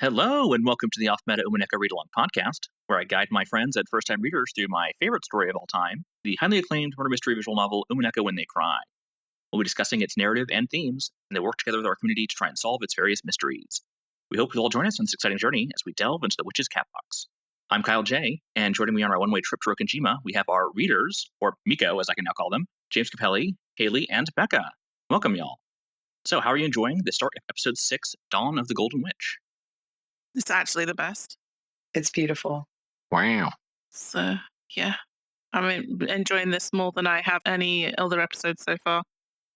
Hello, and welcome to the Off-Meta Umineko Read-Along podcast, where I guide my friends and first-time readers through my favorite story of all time, the highly acclaimed murder mystery visual novel Umineko When They Cry. We'll be discussing its narrative and themes, and they work together with our community to try and solve its various mysteries. We hope you'll all join us on this exciting journey as we delve into the witch's cat box. I'm Kyle J, and joining me on our one-way trip to Rokkenjiima, we have our readers, or Miko as I can now call them, James Capelli, Hayley, and Becca. Welcome, y'all. So, how are you enjoying the start of episode 6, Dawn of the Golden Witch? It's actually the best. It's beautiful. Wow. So, yeah. I'm enjoying this more than I have any other episodes so far.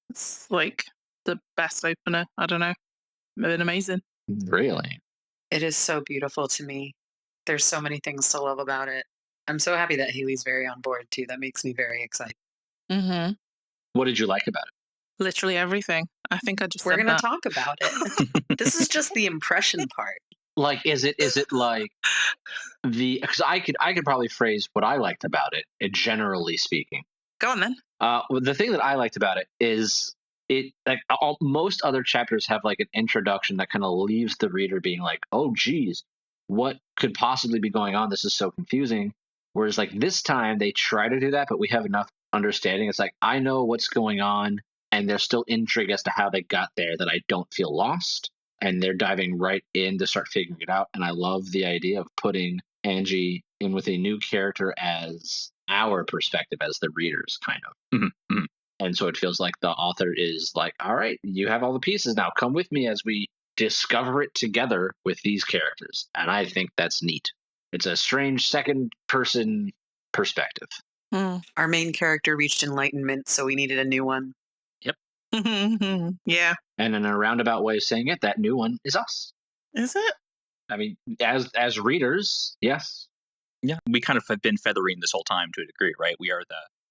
It's like the best opener. I don't know. It's been amazing. Really? It is so beautiful to me. There's so many things to love about it. I'm so happy that Hayley's very on board, too. That makes me very excited. Mm-hmm. What did you like about it? Literally everything. I think I just We're said going to that. talk about it. This is just the impression part. Like, is it like because I could probably phrase what I liked about it, generally speaking. Go on then. The thing that I liked about it is it like most other chapters have like an introduction that kind of leaves the reader being like, oh geez, what could possibly be going on? This is so confusing. Whereas like this time they try to do that, but we have enough understanding. It's like, I know what's going on, and there's still intrigue as to how they got there that I don't feel lost. And they're diving right in to start figuring it out. And I love the idea of putting Ange in with a new character as our perspective, as the readers, kind of. Mm-hmm. Mm-hmm. And so it feels like the author is like, all right, you have all the pieces now. Come with me as we discover it together with these characters. And I think that's neat. It's a strange second-person perspective. Our main character reached enlightenment, so we needed a new one. Yeah. And in a roundabout way of saying it, that new one is us. Is it? I mean, as readers, yes. Yeah, we kind of have been Featherine this whole time to a degree, right? We are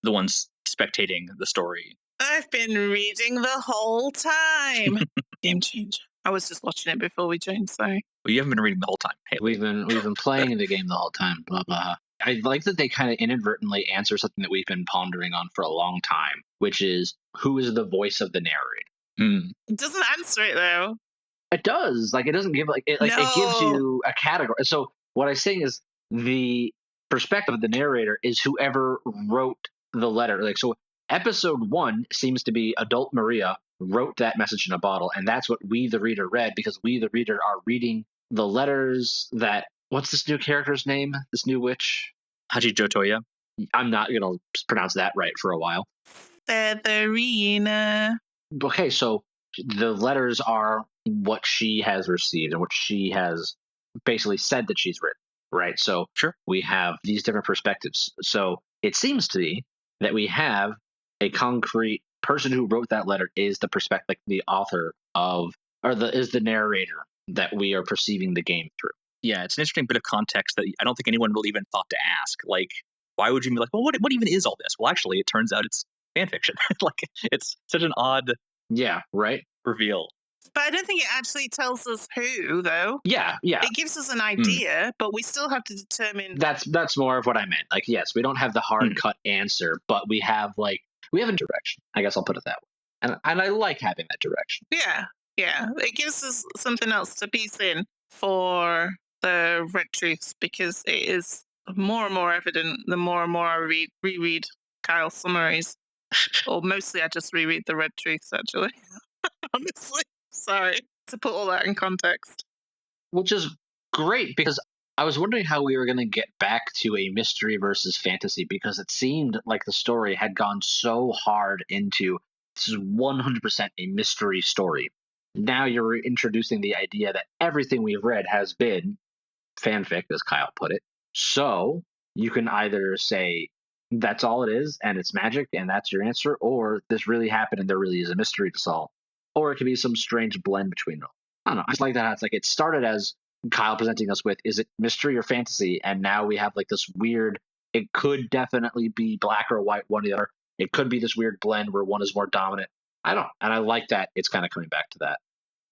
the ones spectating the story. I've been reading the whole time. Game changer. I was just watching it before we joined, sorry. Well, you haven't been reading the whole time. Hey, We've been playing the game the whole time. Blah blah. I like that they kind of inadvertently answer something that we've been pondering on for a long time, which is who is the voice of the narrator. It doesn't answer it though. It does. Like it doesn't give it gives you a category. So what I'm saying is the perspective of the narrator is whoever wrote the letter. Like so, episode 1 seems to be adult Maria wrote that message in a bottle, and that's what we the reader read because we the reader are reading the letters that. What's this new character's name? This new witch? Hachijo Tohya. I'm not going to pronounce that right for a while. Featherine. Okay, so the letters are what she has received and what she has basically said that she's written, right? So Sure. We have these different perspectives. So it seems to be that we have a concrete person who wrote that letter is the perspective, like the author of, is the narrator that we are perceiving the game through. Yeah, it's an interesting bit of context that I don't think anyone really even thought to ask. Like, why would you be like, well, what even is all this? Well, actually, it turns out it's fan fiction. Like, it's such an odd reveal. But I don't think it actually tells us who, though. Yeah. It gives us an idea, but we still have to determine. That's more of what I meant. Like, yes, we don't have the hard cut answer, but we have a direction. I guess I'll put it that way. And I like having that direction. Yeah. It gives us something else to piece in for the red truths because it is more and more evident the more and more I reread Kyle's summaries. Or mostly I just reread the red truths, actually. Honestly. Sorry to put all that in context. Which is great because I was wondering how we were going to get back to a mystery versus fantasy because it seemed like the story had gone so hard into this is 100% a mystery story. Now you're introducing the idea that everything we've read has been fanfic, as Kyle put it. So you can either say that's all it is and it's magic and that's your answer, or this really happened and there really is a mystery to solve. Or it could be some strange blend between them. I don't know. I just like that. It's like it started as Kyle presenting us with, is it mystery or fantasy? And now we have like this weird, it could definitely be black or white, one or the other. It could be this weird blend where one is more dominant. I don't. And I like that it's kind of coming back to that.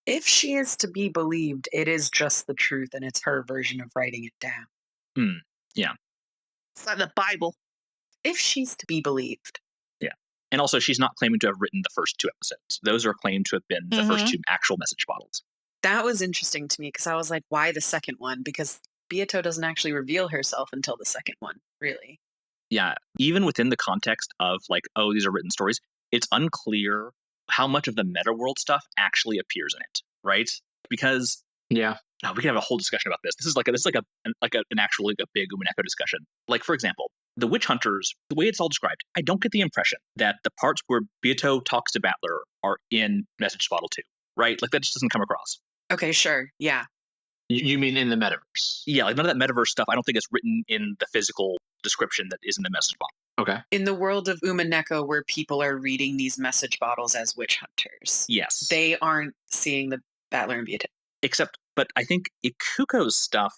If she is to be believed, it is just the truth, and it's her version of writing it down. Yeah. It's like the Bible. If she's to be believed. Yeah. And also, she's not claiming to have written the first 2 episodes. Those are claimed to have been the first 2 actual message bottles. That was interesting to me because I was like, why the second one? Because Beato doesn't actually reveal herself until the second one, really. Yeah, even within the context of like, oh, these are written stories, it's unclear how much of the meta world stuff actually appears in it, right? Because we can have a whole discussion about this. This is an actual like a big Umineko discussion. Like, for example, the witch hunters, the way it's all described, I don't get the impression that the parts where Beato talks to Battler are in Message Bottle 2, right? Like, that just doesn't come across. Okay, sure. Yeah. You mean in the metaverse? Yeah, like none of that metaverse stuff, I don't think is written in the physical description that is in the message bottle. Okay. In the world of Umineko, where people are reading these message bottles as witch hunters, Yes. they aren't seeing the Battler and Beato. But I think Ikuko's stuff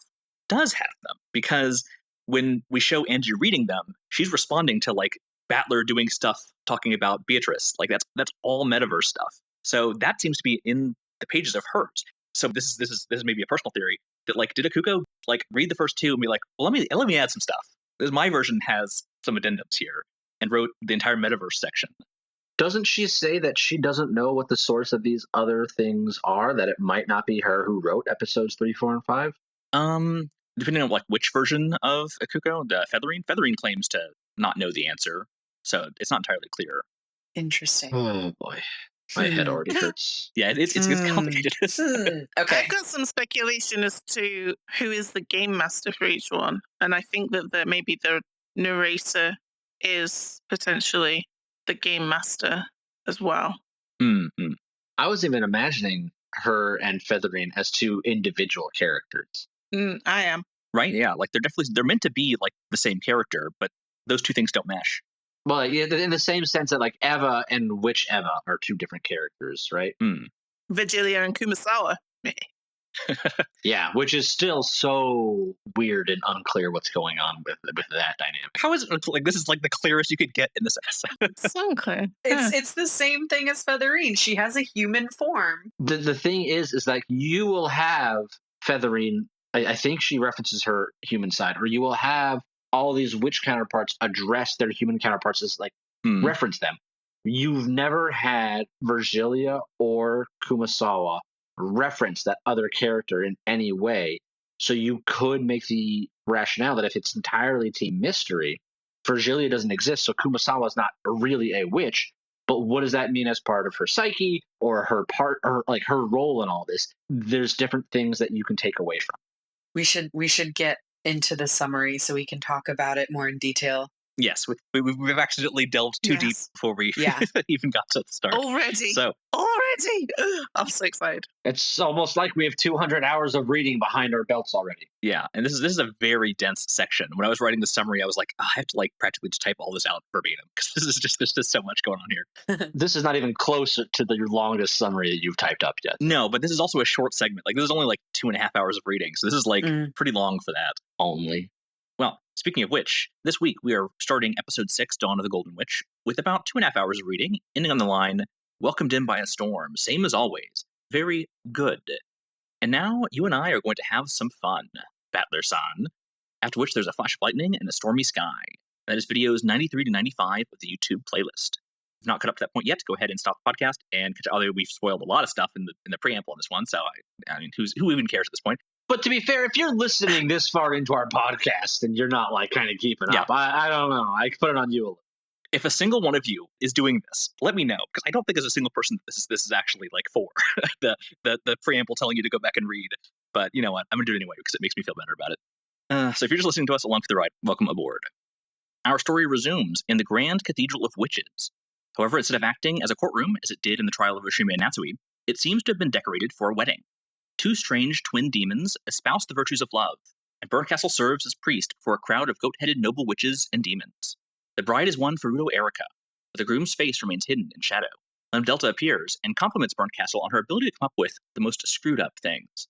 does have them, because when we show Angie reading them, she's responding to like Battler doing stuff talking about Beatrice. Like that's all metaverse stuff. So that seems to be in the pages of hers. So this is maybe a personal theory that like, did Ikuko like read the first 2 and be like, well, let me add some stuff. Because my version has some addendums here and wrote the entire metaverse section. Doesn't she say that she doesn't know what the source of these other things are, that it might not be her who wrote episodes 3, 4, and 5? Depending on like which version of Ikuko, the Featherine claims to not know the answer. So it's not entirely clear. Interesting. Oh boy. My head already hurts. Yeah, it's complicated. Okay. I've got some speculation as to who is the game master for each one. And I think that maybe the narrator is potentially the game master as well. Mm-hmm. I was even imagining her and Featherine as 2 individual characters. I am. Right? Yeah, like they're meant to be like the same character, but those 2 things don't mesh. Well, yeah, in the same sense that like Eva and Witch Eva are 2 different characters, right? Vigilia and Kumasawa. Yeah, which is still so weird and unclear what's going on with that dynamic. How is it like this is like the clearest you could get in this episode? So unclear. It's the same thing as Featherine. She has a human form. The thing is like you will have Featherine, I think she references her human side, or you will have all these witch counterparts address their human counterparts as like reference them. You've never had Virgilia or Kumasawa reference that other character in any way. So you could make the rationale that if it's entirely team mystery, Virgilia doesn't exist, so Kumasawa is not really a witch. But what does that mean as part of her psyche or her part or like her role in all this? There's different things that you can take away from. We should get into the summary so we can talk about it more in detail. Yes, we've accidentally delved too deep before we even got to the start. Already. I'm so excited. It's almost like we have 200 hours of reading behind our belts already. Yeah, and this is a very dense section. When I was writing the summary, I was like, I have to like practically just type all this out verbatim because there's just so much going on here. This is not even close to the longest summary that you've typed up yet. No, but this is also a short segment. Like this is only like 2.5 hours of reading, so this is like pretty long for that. Only. Well, speaking of which, this week we are starting episode 6, Dawn of the Golden Witch, with about 2.5 hours of reading, ending on the line, welcomed in by a storm, same as always. Very good. And now you and I are going to have some fun, Battler-san. After which there's a flash of lightning and a stormy sky. That is videos 93 to 95 of the YouTube playlist. If you've not cut up to that point yet, go ahead and stop the podcast and catch. Although we've spoiled a lot of stuff in the preamble on this one, so I mean, who even cares at this point? But to be fair, if you're listening this far into our podcast and you're not like kind of keeping up, I don't know. I put it on you a little. If a single one of you is doing this, let me know, because I don't think there's a single person that this is actually like for the preamble telling you to go back and read. But you know what? I'm gonna do it anyway because it makes me feel better about it. So if you're just listening to us along for the ride, welcome aboard. Our story resumes in the Grand Cathedral of Witches. However, instead of acting as a courtroom as it did in the trial of Oshima and Natsui, it seems to have been decorated for a wedding. 2 strange twin demons espouse the virtues of love, and Burncastle serves as priest for a crowd of goat-headed noble witches and demons. The bride is one for widow Erika, but the groom's face remains hidden in shadow. Lambdadelta appears and compliments Burncastle on her ability to come up with the most screwed-up things.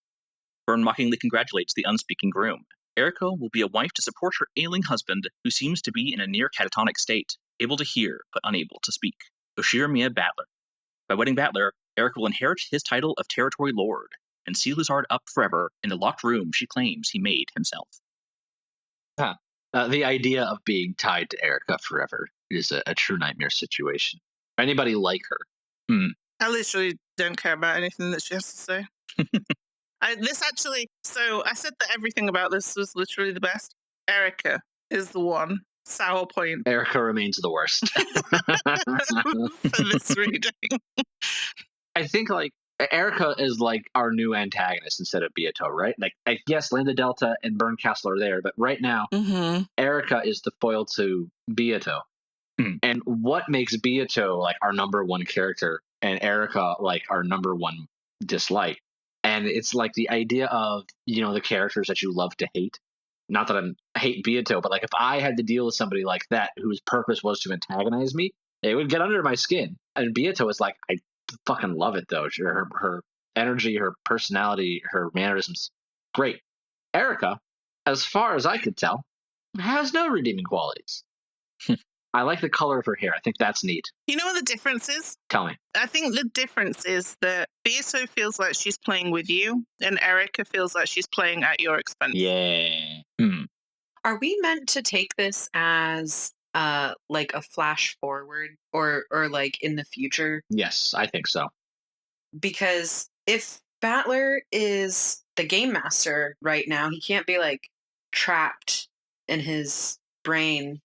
Burn mockingly congratulates the unspeaking groom. Erika will be a wife to support her ailing husband, who seems to be in a near catatonic state, able to hear but unable to speak. Oshiramiya Battler. By wedding Battler, Erika will inherit his title of Territory Lord, and seal his heart up forever in the locked room she claims he made himself. The idea of being tied to Erika forever It is a true nightmare situation. Anybody like her? I literally don't care about anything that she has to say. So I said that everything about this was literally the best. Erika is the one. Sour point Erika remains the worst. for this reading. I think like Erika is like our new antagonist instead of Beato, right? Like yes, Lambdadelta and Burncastle are there, but right now Mm-hmm. Erika is the foil to Beato. And what makes Beato like our number one character and Erika like our number one dislike? And it's like the idea of, the characters that you love to hate. Not that I hate Beato, but like if I had to deal with somebody like that whose purpose was to antagonize me, it would get under my skin. And Beato is like, I fucking love it though. Her energy, her personality, her mannerisms, great. Erika, as far as I could tell, has no redeeming qualities. I like the color of her hair. I think that's neat. You know what the difference is? Tell me. I think the difference is that Beato feels like she's playing with you, and Erika feels like she's playing at your expense. Yeah. Are we meant to take this as like a flash forward or like in the future? Yes, I think so. Because if Battler is the game master right now, he can't be like trapped in his brain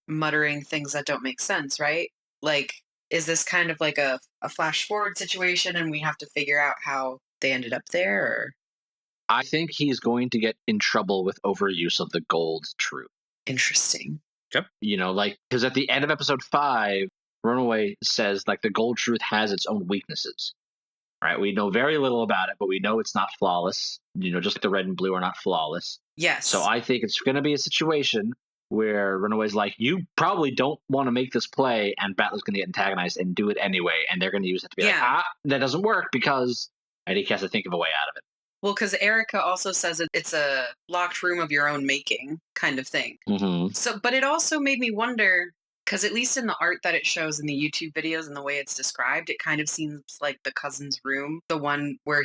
muttering things that don't make sense, right? Like, is this kind of like a flash forward situation and we have to figure out how they ended up there? Or? I think he's going to get in trouble with overuse of the gold truth. Interesting. Yep. Because at the end of episode 5, Runaway says like the gold truth has its own weaknesses. Right? We know very little about it, but we know it's not flawless. Just like the red and blue are not flawless. Yes. So I think it's going to be a situation where Runaway's like, you probably don't want to make this play, and Battler's going to get antagonized and do it anyway, and they're going to use it to be like, that doesn't work because Eddie has to think of a way out of it. Well, because Erika also says it's a locked room of your own making kind of thing. Mm-hmm. So, but it also made me wonder, because at least in the art that it shows in the YouTube videos and the way it's described, it kind of seems like the cousin's room, the one where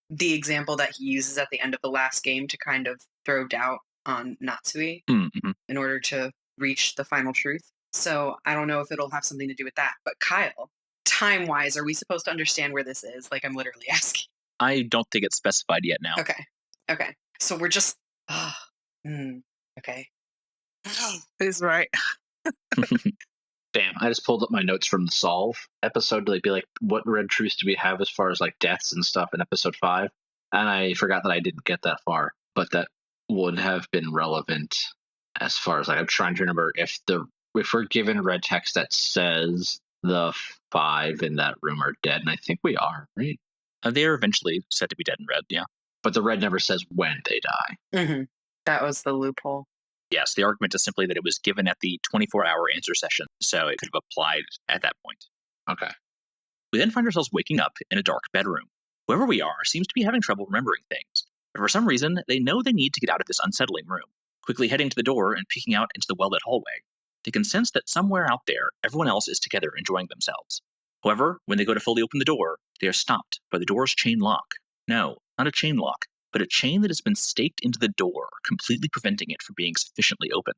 the example that he uses at the end of the last game to kind of throw doubt on Natsui in order to reach the final truth. So I don't know if it'll have something to do with that. But Kyle, time-wise, are we supposed to understand where this is? Like, I'm literally asking. I don't think it's specified yet now. Okay. So we're just... okay. He's right. Damn, I just pulled up my notes from the Solve episode to be like, what red truths do we have as far as like deaths and stuff in episode 5? And I forgot that I didn't get that far, but that would have been relevant as far as like I'm trying to remember if we're given red text that says the 5 in that room are dead, and I think we are, right? They are eventually said to be dead in red, yeah. But the red never says when they die. Mm-hmm. That was the loophole. Yes, the argument is simply that it was given at the 24-hour answer session, so it could have applied at that point. Okay. We then find ourselves waking up in a dark bedroom. Whoever we are seems to be having trouble remembering things, but for some reason, they know they need to get out of this unsettling room. Quickly heading to the door and peeking out into the well-lit hallway, they can sense that somewhere out there, everyone else is together enjoying themselves. However, when they go to fully open the door, they are stopped by the door's chain lock. No, not a chain lock, but a chain that has been staked into the door, completely preventing it from being sufficiently opened.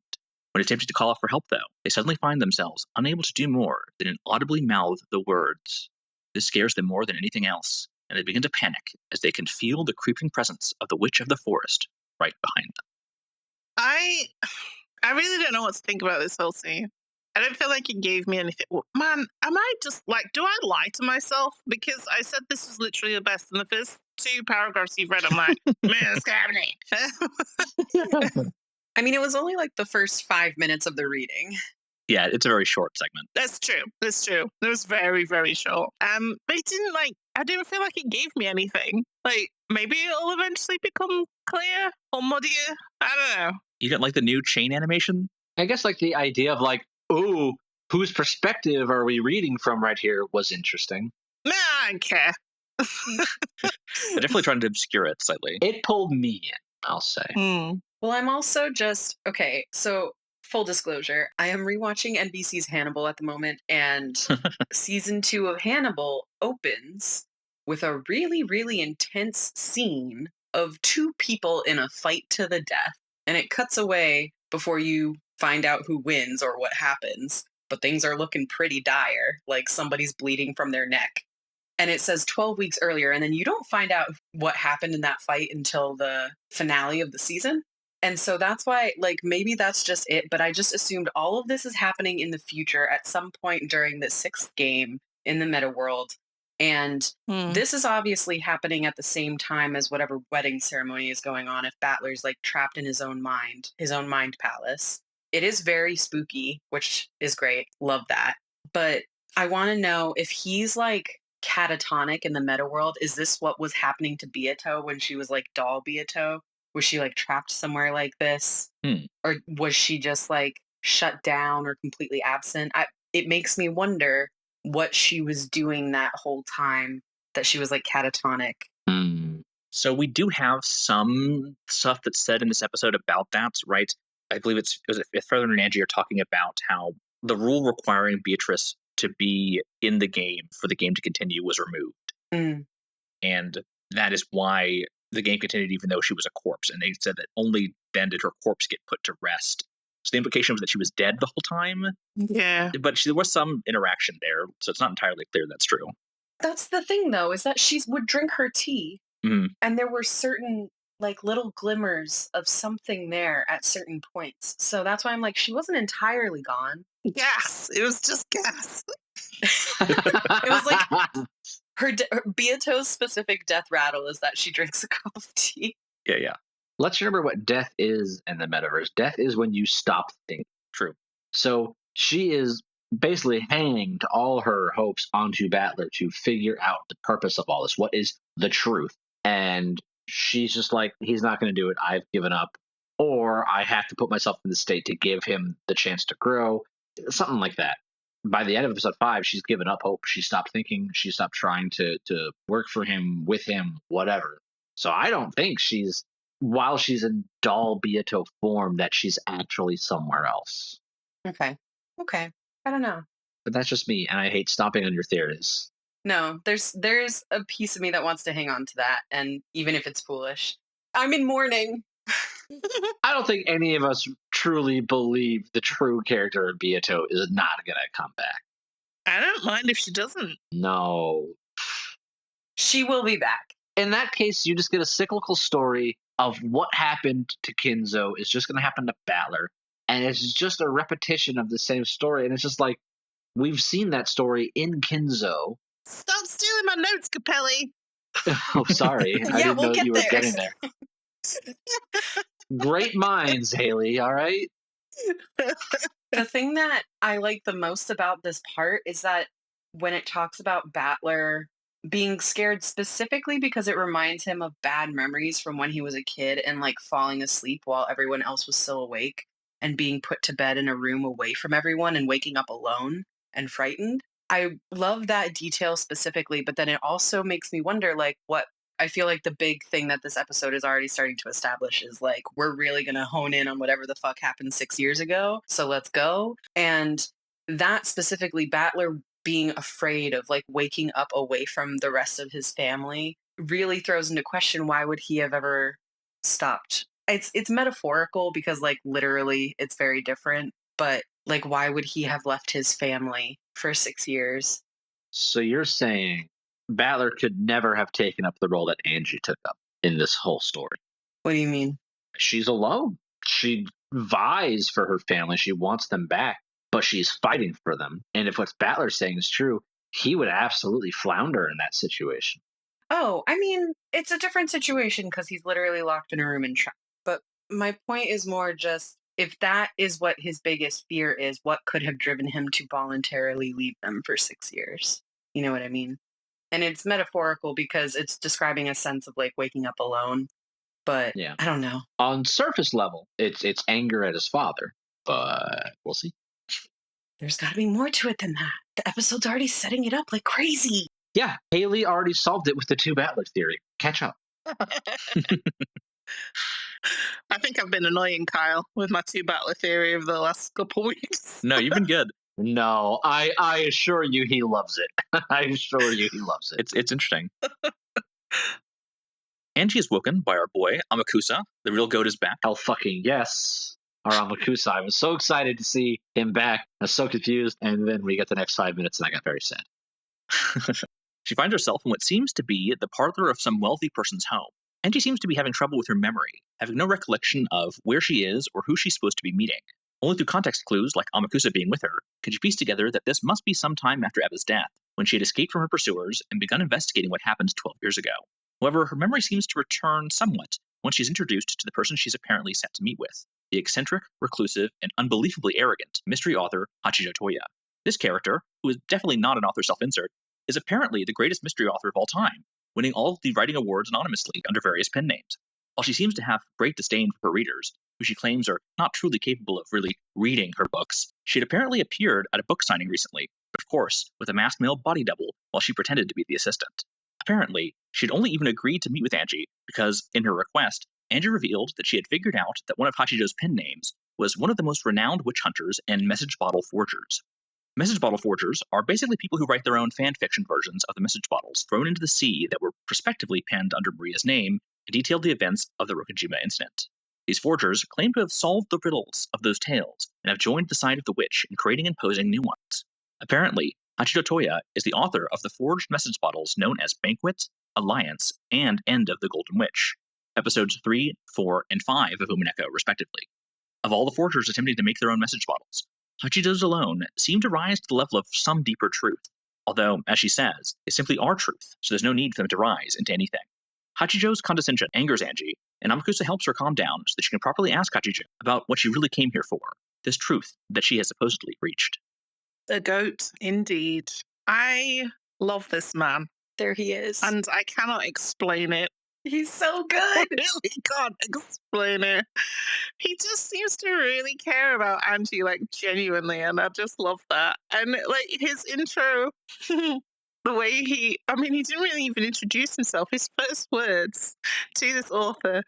When attempting to call out for help, though, they suddenly find themselves unable to do more than audibly mouth the words. This scares them more than anything else, and they begin to panic as they can feel the creeping presence of the Witch of the Forest right behind them. I really don't know what to think about this whole scene. I don't feel like it gave me anything. Well, man, am I just like, do I lie to myself? Because I said this was literally the best. In the first 2 paragraphs you've read, I'm like, man, it's happening. I mean, it was only like the first 5 minutes of the reading. Yeah, it's a very short segment. That's true. It was very, very short. But it didn't I didn't feel like it gave me anything. Like, maybe it'll eventually become clear or muddier. I don't know. You didn't like the new chain animation? I guess like the idea of like, ooh, whose perspective are we reading from right here was interesting. Nah, I don't care. They're definitely trying to obscure it slightly. It pulled me in, I'll say. Well, I'm also just... Okay, so full disclosure, I am rewatching NBC's Hannibal at the moment, and season 2 of Hannibal opens with a really, really intense scene of 2 people in a fight to the death. And it cuts away before you find out who wins or what happens, but things are looking pretty dire, like somebody's bleeding from their neck. And it says 12 weeks earlier, and then you don't find out what happened in that fight until the finale of the season. And so that's why, like, maybe that's just it, but I just assumed all of this is happening in the future at some point during the 6th game in the meta world. And this is obviously happening at the same time as whatever wedding ceremony is going on if Battler's, like, trapped in his own mind palace. It is very spooky, which is great. Love that. But I want to know if he's, like, catatonic in the meta world. Is this what was happening to Beato when she was, like, doll Beato? Was she, like, trapped somewhere like this? Or was she just, like, shut down or completely absent? It makes me wonder what she was doing that whole time that she was, like, catatonic. So we do have some stuff that's said in this episode about that, right? I believe it's Featherine and Ange are talking about how the rule requiring Beatrice to be in the game for the game to continue was removed. And that is why the game continued even though she was a corpse. And they said that only then did her corpse get put to rest. So the implication was that she was dead the whole time. Yeah. But there was some interaction there, so it's not entirely clear that's true. That's the thing, though, is that she would drink her tea, and there were certain, like, little glimmers of something there at certain points. So that's why I'm like, she wasn't entirely gone. Gas. It was just gas. It was like her Beato's specific death rattle is that she drinks a cup of tea. Yeah. Let's remember what death is in the metaverse. Death is when you stop thinking. True. So she is basically hanging all her hopes onto Battler to figure out the purpose of all this. What is the truth? And she's just like, he's not going to do it. I've given up. Or I have to put myself in the state to give him the chance to grow. Something like that. By the end of episode 5, she's given up hope. She stopped thinking. She stopped trying to work for him, with him, whatever. So I don't think while she's in doll Beato form, that she's actually somewhere else. Okay. I don't know. But that's just me, and I hate stomping on your theories. No, there's a piece of me that wants to hang on to that, and even if it's foolish. I'm in mourning. I don't think any of us truly believe the true character of Beato is not going to come back. I don't mind if she doesn't. No. She will be back. In that case, you just get a cyclical story of what happened to Kinzo is just going to happen to Battler. And it's just a repetition of the same story. And it's just like, we've seen that story in Kinzo. Stop stealing my notes, Capelli. Oh, sorry. I didn't know you were getting there. Great minds, Hayley, all right? The thing that I like the most about this part is that when it talks about Battler being scared specifically because it reminds him of bad memories from when he was a kid and, like, falling asleep while everyone else was still awake and being put to bed in a room away from everyone and waking up alone and frightened. I love that detail specifically, but then it also makes me wonder, like, what I feel like the big thing that this episode is already starting to establish is, like, we're really going to hone in on whatever the fuck happened 6 years ago. So let's go. And that specifically, Battler being afraid of, like, waking up away from the rest of his family really throws into question, why would he have ever stopped? It's metaphorical because, like, literally it's very different, but, like, why would he have left his family for 6 years? So you're saying Battler could never have taken up the role that Ange took up in this whole story. What do you mean? She's alone. She vies for her family. She wants them back, but she's fighting for them. And if what Battler's saying is true, he would absolutely flounder in that situation. Oh, I mean, it's a different situation because he's literally locked in a room and trapped. But my point is more just, if that is what his biggest fear is, what could have driven him to voluntarily leave them for 6 years? You know what I mean? And it's metaphorical because it's describing a sense of, like, waking up alone. But yeah. I don't know. On surface level, it's anger at his father, but we'll see. There's got to be more to it than that. The episode's already setting it up like crazy. Yeah, Hayley already solved it with the 2 Battler theory. Catch up. I think I've been annoying Kyle with my 2 Battler theory over the last couple weeks. No, you've been good. No, I assure you he loves it. I assure you he loves it. It's interesting. Ange is woken by our boy, Amakusa. The real goat is back. Hell fucking yes. our Amakusa. I was so excited to see him back. I was so confused. And then we get the next 5 minutes and I got very sad. She finds herself in what seems to be the parlor of some wealthy person's home. And she seems to be having trouble with her memory, having no recollection of where she is or who she's supposed to be meeting. Only through context clues, like Amakusa being with her, could she piece together that this must be some time after Eva's death, when she had escaped from her pursuers and begun investigating what happened 12 years ago. However, her memory seems to return somewhat once she's introduced to the person she's apparently set to meet with, the eccentric, reclusive, and unbelievably arrogant mystery author Hachijo Tohya. This character, who is definitely not an author self-insert, is apparently the greatest mystery author of all time, winning all of the writing awards anonymously under various pen names. While she seems to have great disdain for her readers, who she claims are not truly capable of really reading her books, she had apparently appeared at a book signing recently, but of course, with a masked male body double while she pretended to be the assistant. Apparently, she'd only even agreed to meet with Ange because, in her request, Ange revealed that she had figured out that one of Hachijo's pen names was one of the most renowned witch hunters and message bottle forgers. Message bottle forgers are basically people who write their own fan fiction versions of the message bottles thrown into the sea that were prospectively penned under Maria's name and detailed the events of the Rokkenjiima incident. These forgers claim to have solved the riddles of those tales and have joined the side of the witch in creating and posing new ones. Apparently, Hachijo Tohya is the author of the forged message bottles known as Banquet, Alliance, and End of the Golden Witch, episodes 3, 4, and 5 of Umineko, respectively. Of all the forgers attempting to make their own message bottles, Hachijo's alone seem to rise to the level of some deeper truth, although, as she says, they simply are truth, so there's no need for them to rise into anything. Hachijo's condescension angers Ange, and Amakusa helps her calm down so that she can properly ask Hachijo about what she really came here for, this truth that she has supposedly reached. The goat, indeed. I love this man, There he is. and I cannot explain it. He's so I good. really can't explain it. He just seems to really care about Ange, like, genuinely, and I just love that. And, like, his intro, the way he didn't really even introduce himself. His first words to this author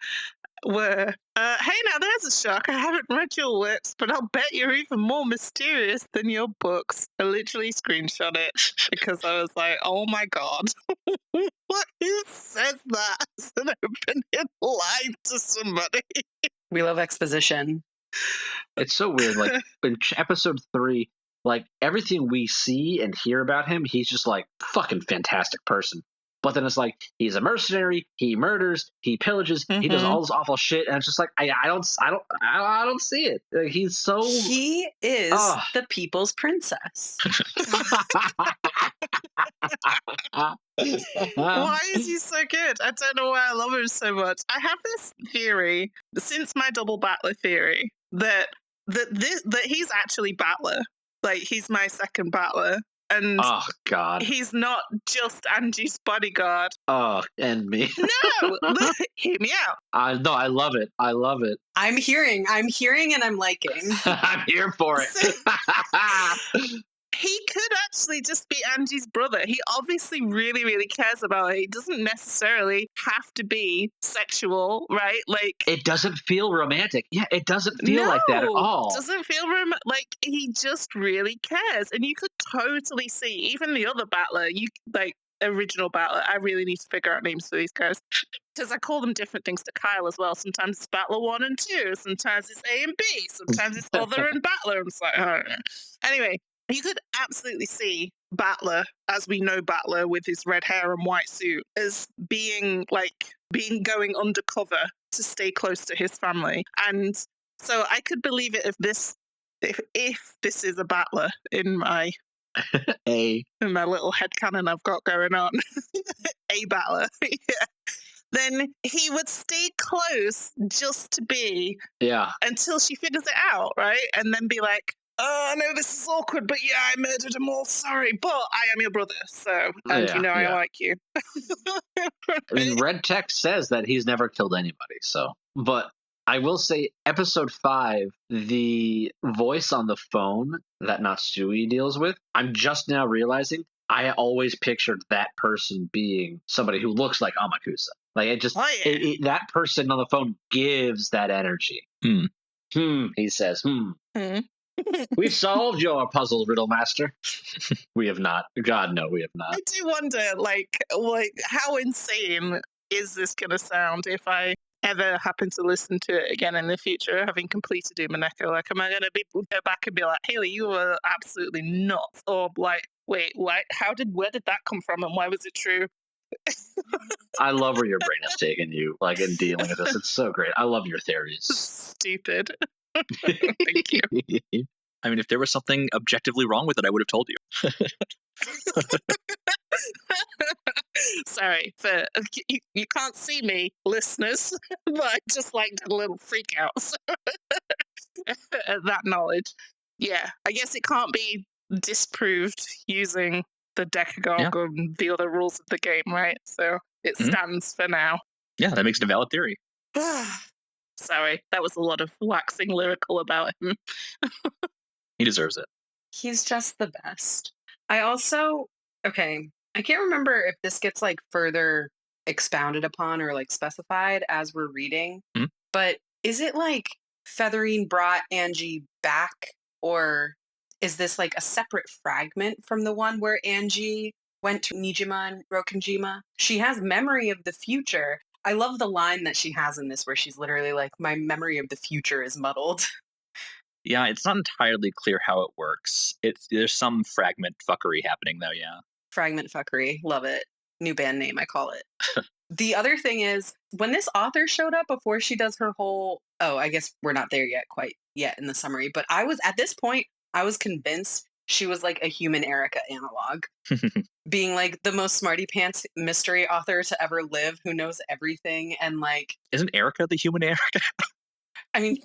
were, hey, now there's a shark. I haven't read your works, but I'll bet you're even more mysterious than your books. I literally screenshot it because I was like, oh my god. What? Who says that as an opening line to somebody? We love exposition. It's so weird. Like, in episode 3, like, everything we see and hear about him, he's just like, fucking fantastic person. But then it's like, he's a mercenary, he murders, he pillages, he does all this awful shit, and it's just like, I don't see it. Like, he's so... He is the people's princess. Why is he so good? I don't know why I love him so much. I have this theory, since my double battler theory, that he's actually battler. Like, he's my second battler. And oh, God. He's not just Ange's bodyguard. Oh, and me. No! Hear me out. No, I love it. I love it. I'm hearing and I'm liking. I'm here for it. So, he could actually just be Ange's brother. He obviously really, really cares about her. He doesn't necessarily have to be sexual, right? Like, it doesn't feel romantic. Yeah, it doesn't feel like that at all. It doesn't feel like he just really cares. And you could totally see, even the other battler, original battler, I really need to figure out names for these guys. Because I call them different things to Kyle as well. Sometimes it's battler 1 and 2. Sometimes it's A and B. Sometimes it's other and battler. I'm just like, I don't know. Anyway, you could absolutely see Battler, as we know Battler with his red hair and white suit, as being going undercover to stay close to his family. And so I could believe it if this is a Battler in my little headcanon I've got going on. A Battler. Yeah. Then he would stay close just to be until she figures it out, right? And then be like, oh, I know this is awkward, but yeah, I murdered them all. Sorry, but I am your brother, so I like you. I mean, red text says that he's never killed anybody. So, but I will say, episode 5, the voice on the phone that Natsui deals with, I'm just now realizing I always pictured that person being somebody who looks like Amakusa. Like, it just that person on the phone gives that energy. He says. We've solved your puzzle, Riddle Master. We have not. God, no, we have not. I do wonder, like how insane is this going to sound if I ever happen to listen to it again in the future, having completed Umineko, like, am I going to go back and be like, Hayley, you were absolutely nuts, or like, wait, where did that come from, and why was it true? I love where your brain has taken you, like in dealing with this. It's so great. I love your theories. Stupid. Thank you. I mean, if there was something objectively wrong with it, I would have told you. Sorry, you can't see me, listeners, but I just like a little freak out at that knowledge. Yeah, I guess it can't be disproved using the Decagon and the other rules of the game, right? So it stands for now. Yeah, that makes it a valid theory. Sorry, that was a lot of waxing lyrical about him. He deserves it. He's just the best. I can't remember if this gets like further expounded upon or like specified as we're reading, but is it like Featherine brought Ange back, or is this like a separate fragment from the one where Ange went to Nijima and Rokkenjiima? She has memory of the future. I love the line that she has in this where she's literally like, my memory of the future is muddled. Yeah, it's not entirely clear how it works. There's some fragment fuckery happening, though, yeah. Fragment fuckery. Love it. New band name, I call it. The other thing is, when this author showed up before she does her whole... Oh, I guess we're not there quite yet in the summary, but at this point, I was convinced she was like a human Erika analog. Being like the most smarty pants mystery author to ever live, who knows everything, and like... Isn't Erika the human Erika? I mean...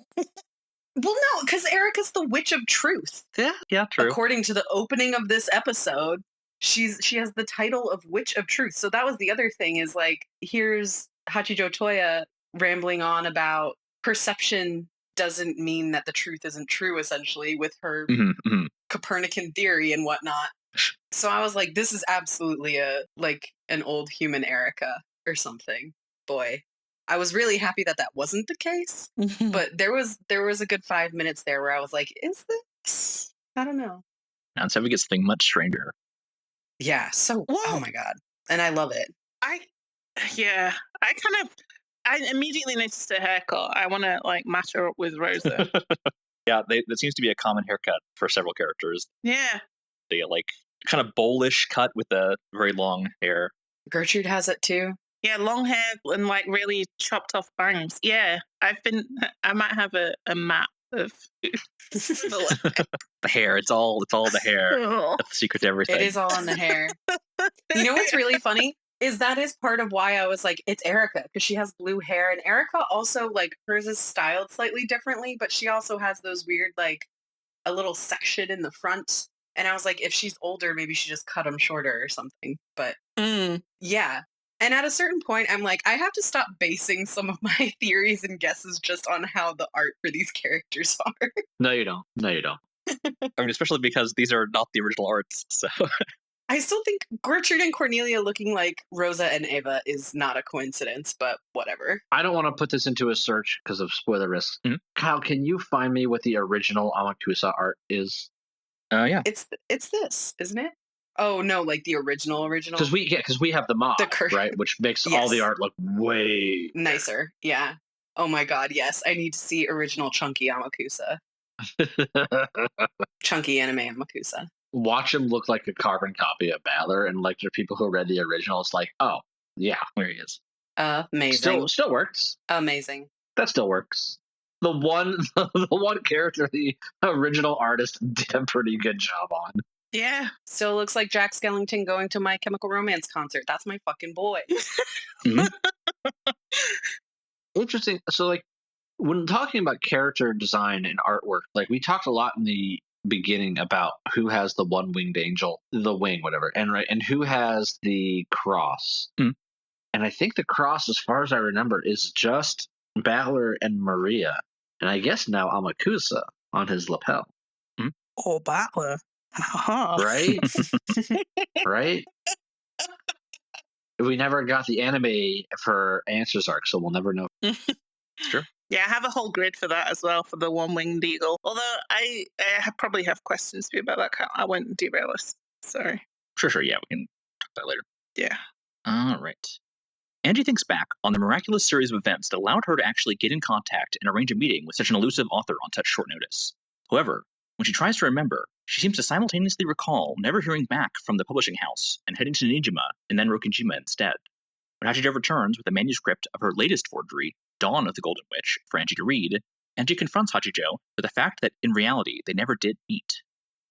Well, no, because Erika's the Witch of Truth. Yeah, true. According to the opening of this episode, she has the title of Witch of Truth. So that was the other thing, is like, here's Hachijo Tohya rambling on about perception doesn't mean that the truth isn't true, essentially, with her Copernican theory and whatnot. So I was like, this is absolutely an old human Erika or something. Boy. I was really happy that wasn't the case, but there was a good 5 minutes there where I was like, is this? I don't know. Now it's having something much stranger. Yeah, so, oh my God. And I love it. I immediately noticed a haircut. I want to like match her up with Rosa. Yeah, that seems to be a common haircut for several characters. Yeah. They get like kind of bowlish cut with a very long hair. Gertrude has it too. Yeah, long hair and like really chopped off bangs. Yeah, I might have a map of the hair. It's all the hair. That's the secret to everything. It is all in the hair. You know what's really funny is that is part of why I was like, it's Erika, because she has blue hair, and Erika also, like, hers is styled slightly differently, but she also has those weird, like, a little section in the front. And I was like, if she's older, maybe she just cut them shorter or something. But yeah. And at a certain point, I'm like, I have to stop basing some of my theories and guesses just on how the art for these characters are. No, you don't. I mean, especially because these are not the original arts, so... I still think Gertrude and Cornelia looking like Rosa and Ava is not a coincidence, but whatever. I don't want to put this into a search because of spoiler risks. Kyle, can you find me what the original Amakusa art is? Yeah. It's this, isn't it? Oh no, like the original. Because we have the mod, right? Which makes all the art look way nicer. Yeah. Oh my God, yes. I need to see original chunky Amakusa. Chunky anime Amakusa. Watch him look like a carbon copy of Balor, and like the people who read the original, it's like, oh yeah, there he is. Amazing. Still works. Amazing. That still works. The one character the original artist did a pretty good job on. Yeah. Still looks like Jack Skellington going to My Chemical Romance concert. That's my fucking boy. Interesting. So, like, when talking about character design and artwork, like, we talked a lot in the beginning about who has the one-winged angel, the wing, whatever, and who has the cross. And I think the cross, as far as I remember, is just Balor and Maria, and I guess now Amakusa on his lapel. Oh, Balor. Right? Right? We never got the anime for Answers Arc, so we'll never know. Sure. Yeah, I have a whole grid for that as well, for the one-winged eagle. Although I probably have questions for you about that. I won't derail us. Sorry. Sure. Yeah, we can talk about that later. Yeah. All right. Angie thinks back on the miraculous series of events that allowed her to actually get in contact and arrange a meeting with such an elusive author on such short notice. However, when she tries to remember, she seems to simultaneously recall never hearing back from the publishing house and heading to Nijima and then Rokkenjiima instead. When Hachijo returns with a manuscript of her latest forgery, Dawn of the Golden Witch, for Angie to read, Angie confronts Hachijo with the fact that in reality they never did meet.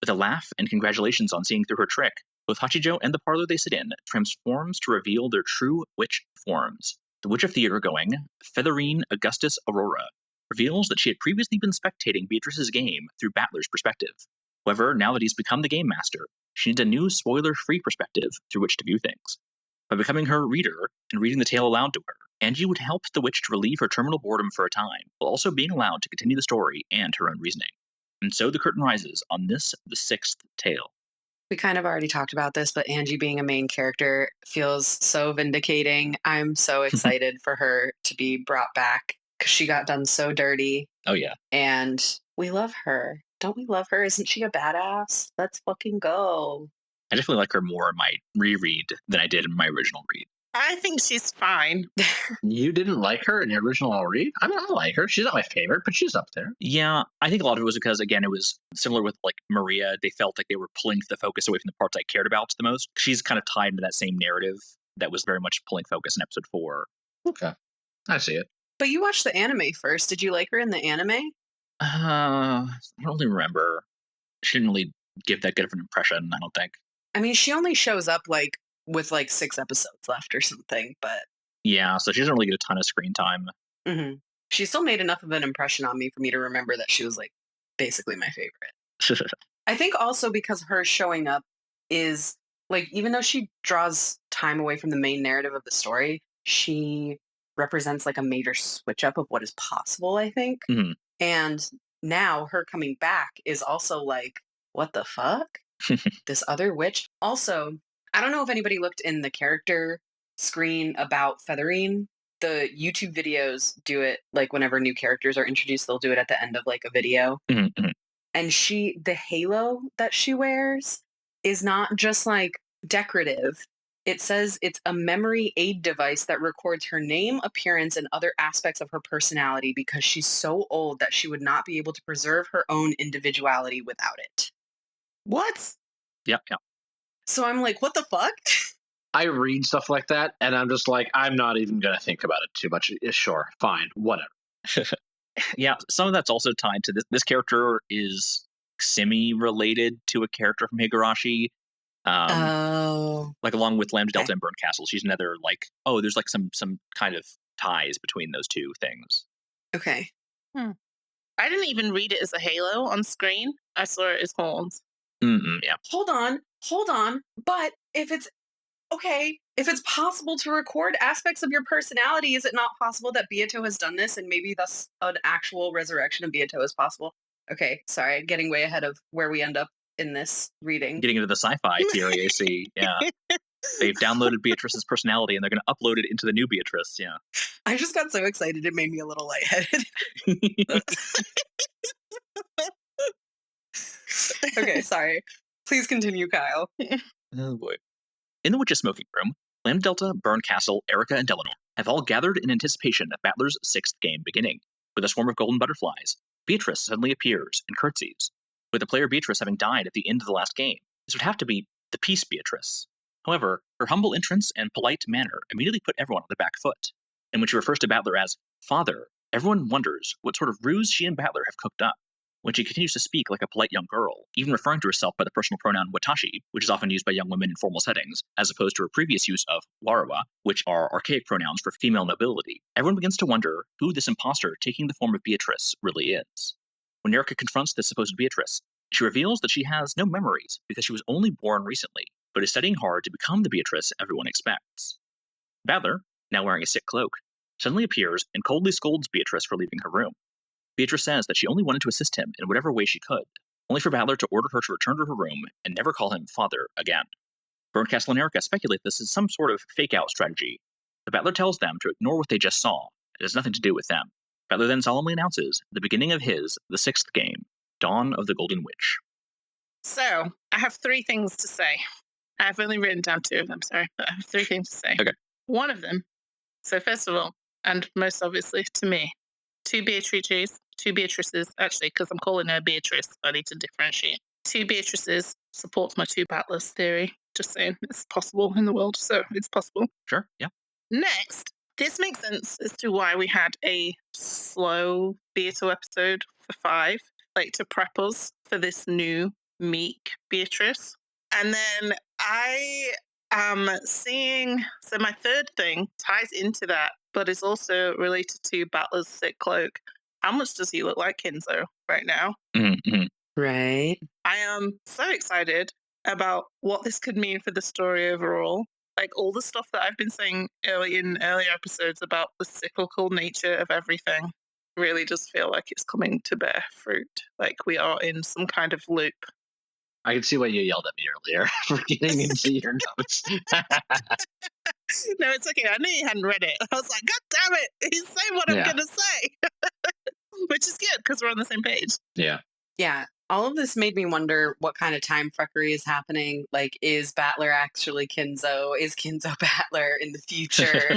With a laugh and congratulations on seeing through her trick, both Hachijo and the parlor they sit in transforms to reveal their true witch forms. The Witch of Theatergoing, Featherine Augustus Aurora, reveals that she had previously been spectating Beatrice's game through Battler's perspective. However, now that he's become the game master, she needs a new spoiler-free perspective through which to view things. By becoming her reader and reading the tale aloud to her, Angie would help the witch to relieve her terminal boredom for a time, while also being allowed to continue the story and her own reasoning. And so the curtain rises on this, the sixth tale. We kind of already talked about this, but Angie being a main character feels so vindicating. I'm so excited for her to be brought back because she got done so dirty. Oh, yeah. And we love her. Don't we love her? Isn't she a badass? Let's fucking go. I definitely like her more in my reread than I did in my original read. I think she's fine. You didn't like her in your original read? I mean, I like her. She's not my favorite, but she's up there. Yeah, I think a lot of it was because, again, it was similar with, like, Maria. They felt like they were pulling the focus away from the parts I cared about the most. She's kind of tied into that same narrative that was very much pulling focus in episode 4. Okay. I see it. But you watched the anime first. Did you like her in the anime? I don't really remember. She didn't really give that good of an impression, I don't think. I mean, she only shows up, like, with, like, 6 episodes left or something, but... Yeah, so she doesn't really get a ton of screen time. Mm-hmm. She still made enough of an impression on me for me to remember that she was, like, basically my favorite. I think also because her showing up is, like, even though she draws time away from the main narrative of the story, she represents, like, a major switch up of what is possible, I think. Mhm. And now her coming back is also like, what the fuck? This other witch? Also, I don't know if anybody looked in the character screen about Featherine. The YouTube videos do it, like, whenever new characters are introduced, they'll do it at the end of, like, a video. Mhm, mhm. And the halo that she wears is not just, like, decorative. It says it's a memory aid device that records her name, appearance, and other aspects of her personality because she's so old that she would not be able to preserve her own individuality without it. What? Yeah. So I'm like, what the fuck? I read stuff like that, and I'm just like, I'm not even going to think about it too much. Sure, fine, whatever. Yeah, some of that's also tied to this. This character is semi-related to a character from Higurashi. Oh. Like, along with Lambdadelta Okay. and Burnt Castle, she's another, like, there's, like, some kind of ties between those two things. Okay. I didn't even read it as a halo on screen. I saw it as horns. Yeah. Hold on. But if it's possible to record aspects of your personality, is it not possible that Beato has done this and maybe thus an actual resurrection of Beato is possible? Okay, sorry, getting way ahead of where we end up in this reading. Getting into the sci-fi theory, I see. Yeah. They've downloaded Beatrice's personality and they're going to upload it into the new Beatrice. Yeah. I just got so excited it made me a little lightheaded. Okay, sorry. Please continue, Kyle. Oh boy. In the witch's smoking room, Lambdadelta, Burn Castle, Erika, and Delanor have all gathered in anticipation of Battler's sixth game beginning. With a swarm of golden butterflies, Beatrice suddenly appears and curtsies. With the player Beatrice having died at the end of the last game, this would have to be the Peace Beatrice. However, her humble entrance and polite manner immediately put everyone on the back foot. And when she refers to Battler as Father, everyone wonders what sort of ruse she and Battler have cooked up. When she continues to speak like a polite young girl, even referring to herself by the personal pronoun watashi, which is often used by young women in formal settings, as opposed to her previous use of warawa, which are archaic pronouns for female nobility, everyone begins to wonder who this imposter taking the form of Beatrice really is. When Erika confronts this supposed Beatrice, she reveals that she has no memories because she was only born recently, but is studying hard to become the Beatrice everyone expects. Battler, now wearing a sick cloak, suddenly appears and coldly scolds Beatrice for leaving her room. Beatrice says that she only wanted to assist him in whatever way she could, only for Battler to order her to return to her room and never call him father again. Burncastle and Erika speculate this is some sort of fake-out strategy. The Battler tells them to ignore what they just saw. It has nothing to do with them. Battler then solemnly announces the beginning of the sixth game, Dawn of the Golden Witch. So, I have 3 things to say. I've only written down 2 of them, sorry, but I have 3 things to say. Okay. One of them So first of all, and most obviously to me, two Beatrices, actually, because I'm calling her Beatrice, I need to differentiate. Two Beatrices supports my two battlers theory. Just saying, it's possible in the world, so it's possible. Sure, yeah. Next, this makes sense as to why we had a slow Beato episode for 5, like to prep us for this new meek Beatrice. And then I am seeing, so my third thing ties into that, but is also related to Battler's sick cloak. How much does he look like Kinzo right now? Mm-hmm. Right. I am so excited about what this could mean for the story overall. Like all the stuff that I've been saying in earlier episodes about the cyclical nature of everything really just feel like it's coming to bear fruit. Like we are in some kind of loop. I can see why you yelled at me earlier for getting into your notes. No, it's okay. I knew you hadn't read it. I was like, God damn it. He's saying what I'm going to say. Which is good because we're on the same page. Yeah. Yeah. All of this made me wonder what kind of time fuckery is happening. Like, is Battler actually Kinzo? Is Kinzo Battler in the future?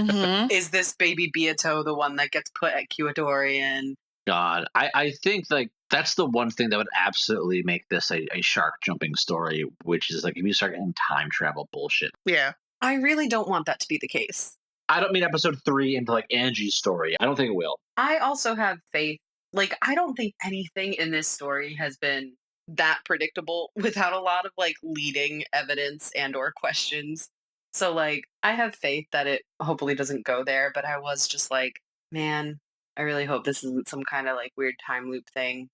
Is this baby Beato the one that gets put at Kuwadorian? God, I think like that's the one thing that would absolutely make this a shark jumping story, which is like if you start getting time travel bullshit. Yeah. I really don't want that to be the case. I don't mean episode 3 into like Ange's story. I don't think it will. I also have faith. Like, I don't think anything in this story has been that predictable without a lot of like leading evidence and or questions. So like, I have faith that it hopefully doesn't go there, but I was just like, man, I really hope this isn't some kind of like weird time loop thing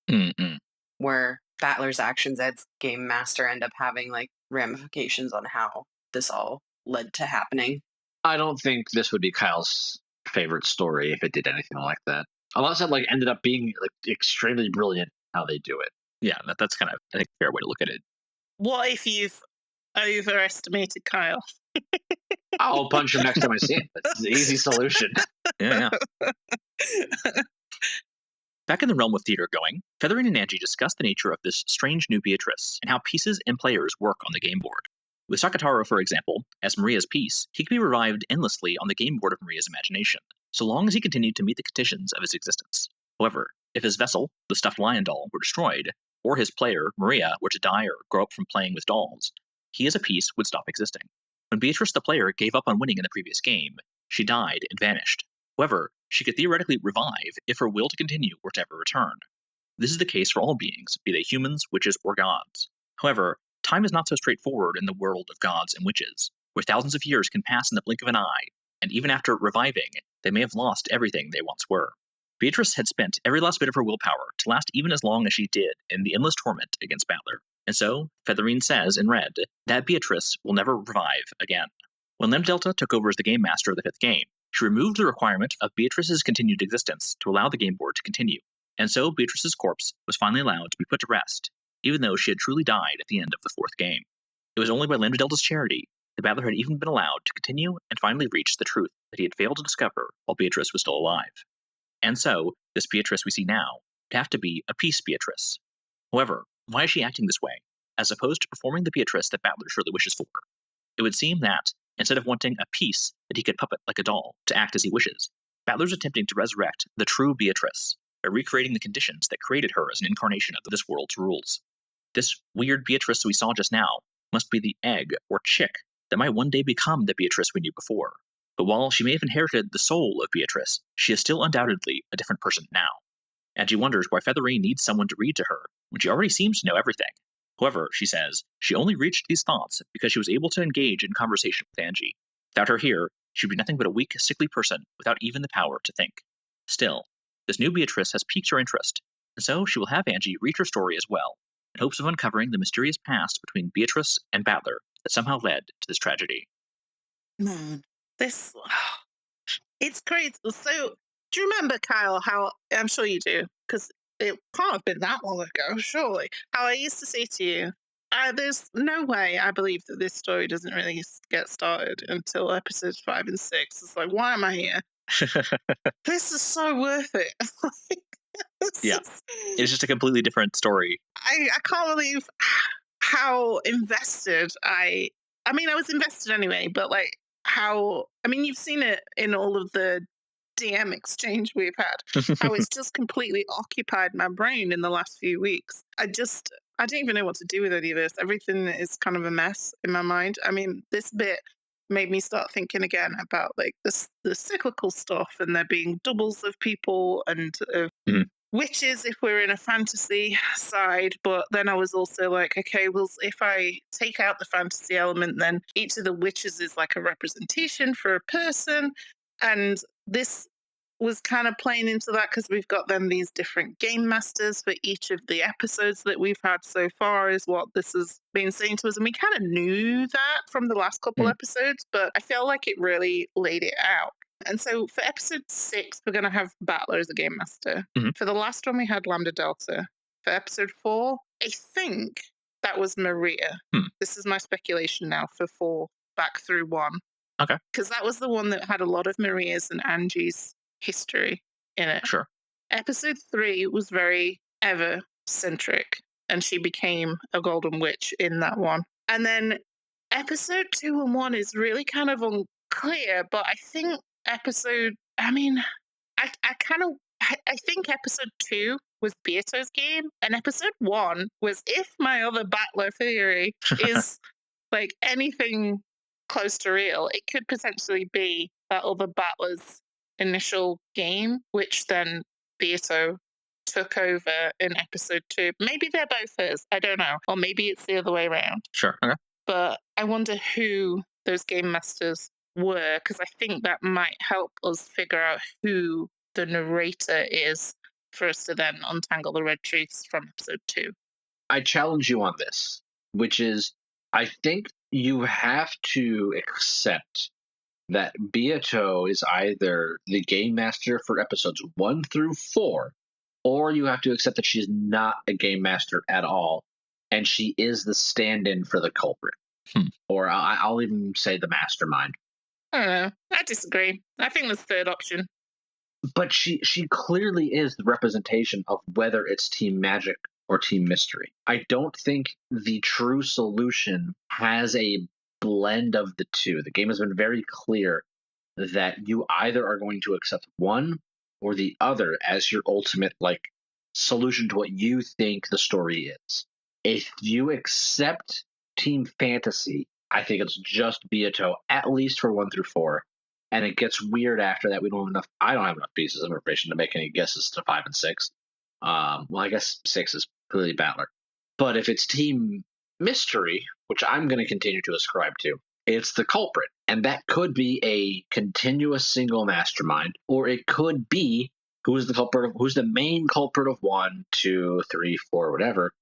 where Battler's actions as game master end up having like ramifications on how this all led to happening. I don't think this would be Kyle's favorite story if it did anything like that. Unless it like ended up being like extremely brilliant how they do it. Yeah, that's kind of I think a fair way to look at it. What if you've overestimated Kyle? I'll punch him next time I see him. That's the easy solution. Yeah. Back in the realm of Theatergoing, Featherine and Ange discuss the nature of this strange new Beatrice and how pieces and players work on the game board. With Sakataro, for example, as Maria's piece, he could be revived endlessly on the game board of Maria's imagination, so long as he continued to meet the conditions of his existence. However, if his vessel, the stuffed lion doll, were destroyed, or his player, Maria, were to die or grow up from playing with dolls, he as a piece would stop existing. When Beatrice the player gave up on winning in the previous game, she died and vanished. However, she could theoretically revive if her will to continue were to ever return. This is the case for all beings, be they humans, witches, or gods. However, time is not so straightforward in the world of gods and witches, where thousands of years can pass in the blink of an eye, and even after reviving, they may have lost everything they once were. Beatrice had spent every last bit of her willpower to last even as long as she did in the endless torment against Battler, and so Featherine says in red that Beatrice will never revive again. When Lambdadelta took over as the game master of the 5th game, she removed the requirement of Beatrice's continued existence to allow the game board to continue, and so Beatrice's corpse was finally allowed to be put to rest, even though she had truly died at the end of the 4th game. It was only by Lambdadelta's charity that Battler had even been allowed to continue and finally reach the truth that he had failed to discover while Beatrice was still alive. And so, this Beatrice we see now would have to be a peace Beatrice. However, why is she acting this way, as opposed to performing the Beatrice that Battler surely wishes for? It would seem that, instead of wanting a piece that he could puppet like a doll to act as he wishes, Battler's attempting to resurrect the true Beatrice by recreating the conditions that created her as an incarnation of this world's rules. This weird Beatrice we saw just now must be the egg or chick that might one day become the Beatrice we knew before. But while she may have inherited the soul of Beatrice, she is still undoubtedly a different person now. And she wonders why Featherine needs someone to read to her when she already seems to know everything. However, she says, she only reached these thoughts because she was able to engage in conversation with Ange. Without her here, she'd be nothing but a weak, sickly person without even the power to think. Still, this new Beatrice has piqued her interest, and so she will have Ange read her story as well, in hopes of uncovering the mysterious past between Beatrice and Battler that somehow led to this tragedy. Man, it's crazy. So, do you remember, Kyle, how, I'm sure you do, because it can't have been that long ago, surely, how I used to say to you, there's no way I believe that this story doesn't really get started until episodes 5 and 6. It's like, why am I here? This is so worth it. Yeah, it's just a completely different story. I can't believe how invested I was invested anyway, but like how, I mean, you've seen it in all of the DM exchange we've had, how it's just completely occupied my brain in the last few weeks. I don't even know what to do with any of this. Everything is kind of a mess in my mind. I mean, this bit made me start thinking again about like the cyclical stuff and there being doubles of people and witches if we're in a fantasy side. But then I was also like, okay, well, if I take out the fantasy element, then each of the witches is like a representation for a person. And this was kind of playing into that because we've got then these different game masters for each of the episodes that we've had so far, is what this has been saying to us. And we kind of knew that from the last couple episodes, but I feel like it really laid it out. And so for episode 6, we're going to have Battler as a game master. For the last one, we had Lambdadelta. For episode 4, I think that was Maria. This is my speculation now for 4 back through 1. Okay. Because that was the one that had a lot of Maria's and Ange's history in it. Sure. Episode 3 was very Eva-centric, and she became a golden witch in that one. And then episode 2 and 1 is really kind of unclear, but I think I think episode 2 was Beato's game, and episode 1 was, if my other battler theory is like anything close to real, it could potentially be that other battler's initial game, which then Beato took over in episode 2. Maybe they're both hers, I don't know. Or maybe it's the other way around. Sure. Okay. But I wonder who those game masters were, because I think that might help us figure out who the narrator is for us to then untangle the red truths from episode 2. I challenge you on this, which is, I think you have to accept that Beato is either the game master for episodes 1 through 4, or you have to accept that she's not a game master at all, and she is the stand-in for the culprit. Or I'll even say the mastermind. I don't know. I disagree. I think the third option. But she clearly is the representation of whether it's Team Magic or Team Mystery. I don't think the true solution has a blend of the two. The game has been very clear that you either are going to accept one or the other as your ultimate solution to what you think the story is. If you accept Team Fantasy, I think it's just Beato, at least for 1 through 4. And it gets weird after that. I don't have enough pieces of information to make any guesses to 5 and 6. Well, I guess 6 is clearly Battler. But if it's Team Mystery, which I'm going to continue to ascribe to, it's the culprit. And that could be a continuous single mastermind, or it could be who's the main culprit of 1, 2, 3, 4, whatever.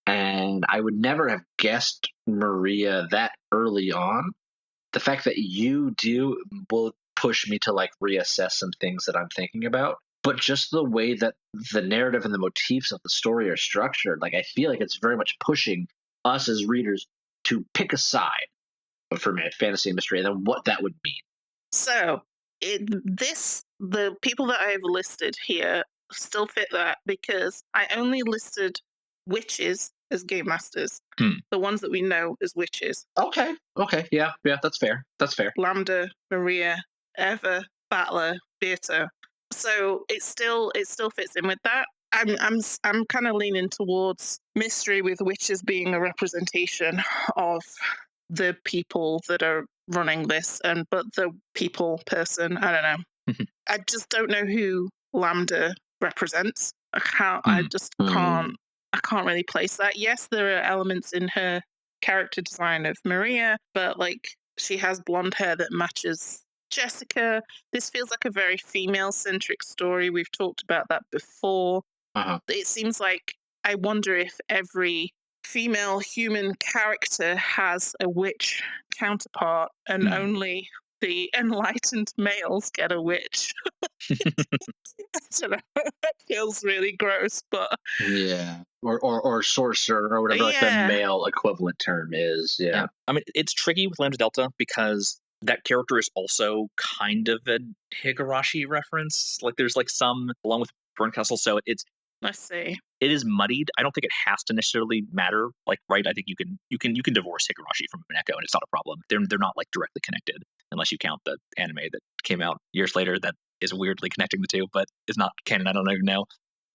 And I would never have guessed Maria that early on. The fact that you do will push me to reassess some things that I'm thinking about. But just the way that the narrative and the motifs of the story are structured, I feel like it's very much pushing us as readers to pick a side for fantasy and mystery, and then what that would mean. So the people that I have listed here still fit that, because I only listed witches as game masters. The ones that we know as witches. Okay. Yeah, that's fair. Lambda, Maria, Eva, Battler, Beato. So it still fits in with that. I'm kind of leaning towards mystery, with witches being a representation of the people that are running this, but the person, I don't know. I just don't know who Lambda represents. I can't really place that. Yes, there are elements in her character design of Maria, but she has blonde hair that matches Jessica. This feels like a very female-centric story. We've talked about that before. It seems like, I wonder if every female human character has a witch counterpart, and only the enlightened males get a witch. I don't know. That feels really gross, but yeah, or sorcerer or whatever the male equivalent term is. Yeah. I mean, it's tricky with Lambdadelta because that character is also kind of a Higurashi reference. There's some along with Burncastle, so it's. Let's see. It is muddied. I don't think it has to necessarily matter. Right? I think you can divorce Higurashi from Umineko, and it's not a problem. They're not directly connected. unless you count the anime that came out years later that is weirdly connecting the two, but is not canon. I don't even know.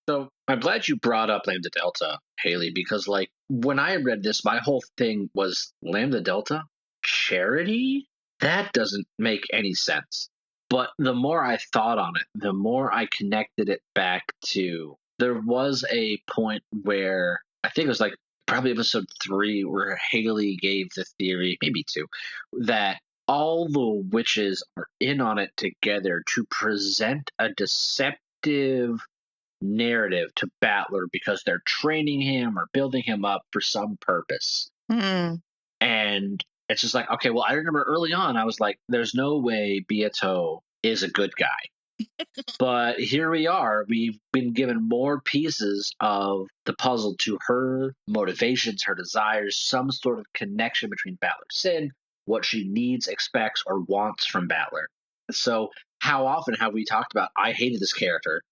So I'm glad you brought up Lambdadelta, Hayley, because like when I read this, my whole thing was Lambdadelta charity? That doesn't make any sense. But the more I thought on it, the more I connected it back to there was a point where I think it was like probably episode 3 where Hayley gave the theory, maybe 2, that all the witches are in on it together to present a deceptive narrative to Battler because they're training him or building him up for some purpose. Mm. And it's just like, okay, well, I remember early on, I was like, there's no way Beato is a good guy. But here we are. We've been given more pieces of the puzzle to her motivations, her desires, some sort of connection between Battler's sin, what she needs, expects, or wants from Battler. So, how often have we talked about, I hated this character,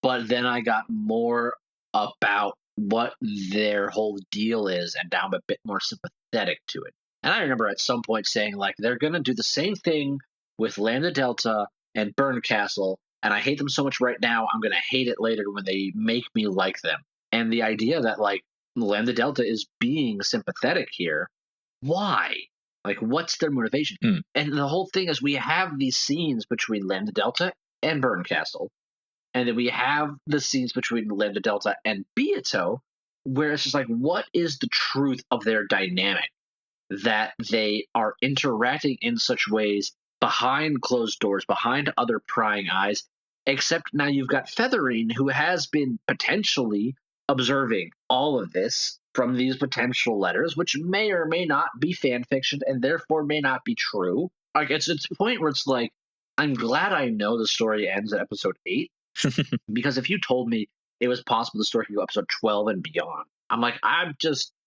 but then I got more about what their whole deal is, and now I'm a bit more sympathetic to it. And I remember at some point saying, like, they're going to do the same thing with Lambdadelta and Castle, and I hate them so much right now, I'm going to hate it later when they make me like them. And the idea that, like, Lambdadelta is being sympathetic here, why? Like, what's their motivation? And the whole thing is we have these scenes between Lambdadelta and Castle, and then we have the scenes between Lambdadelta and Beato, where it's just like, what is the truth of their dynamic? That they are interacting in such ways behind closed doors, behind other prying eyes, except now you've got Featherine, who has been potentially observing all of this from these potential letters, which may or may not be fan fiction and therefore may not be true. Like, it's a point where it's like, I'm glad I know the story ends at episode 8, because if you told me it was possible the story could go episode 12 and beyond, I'm like,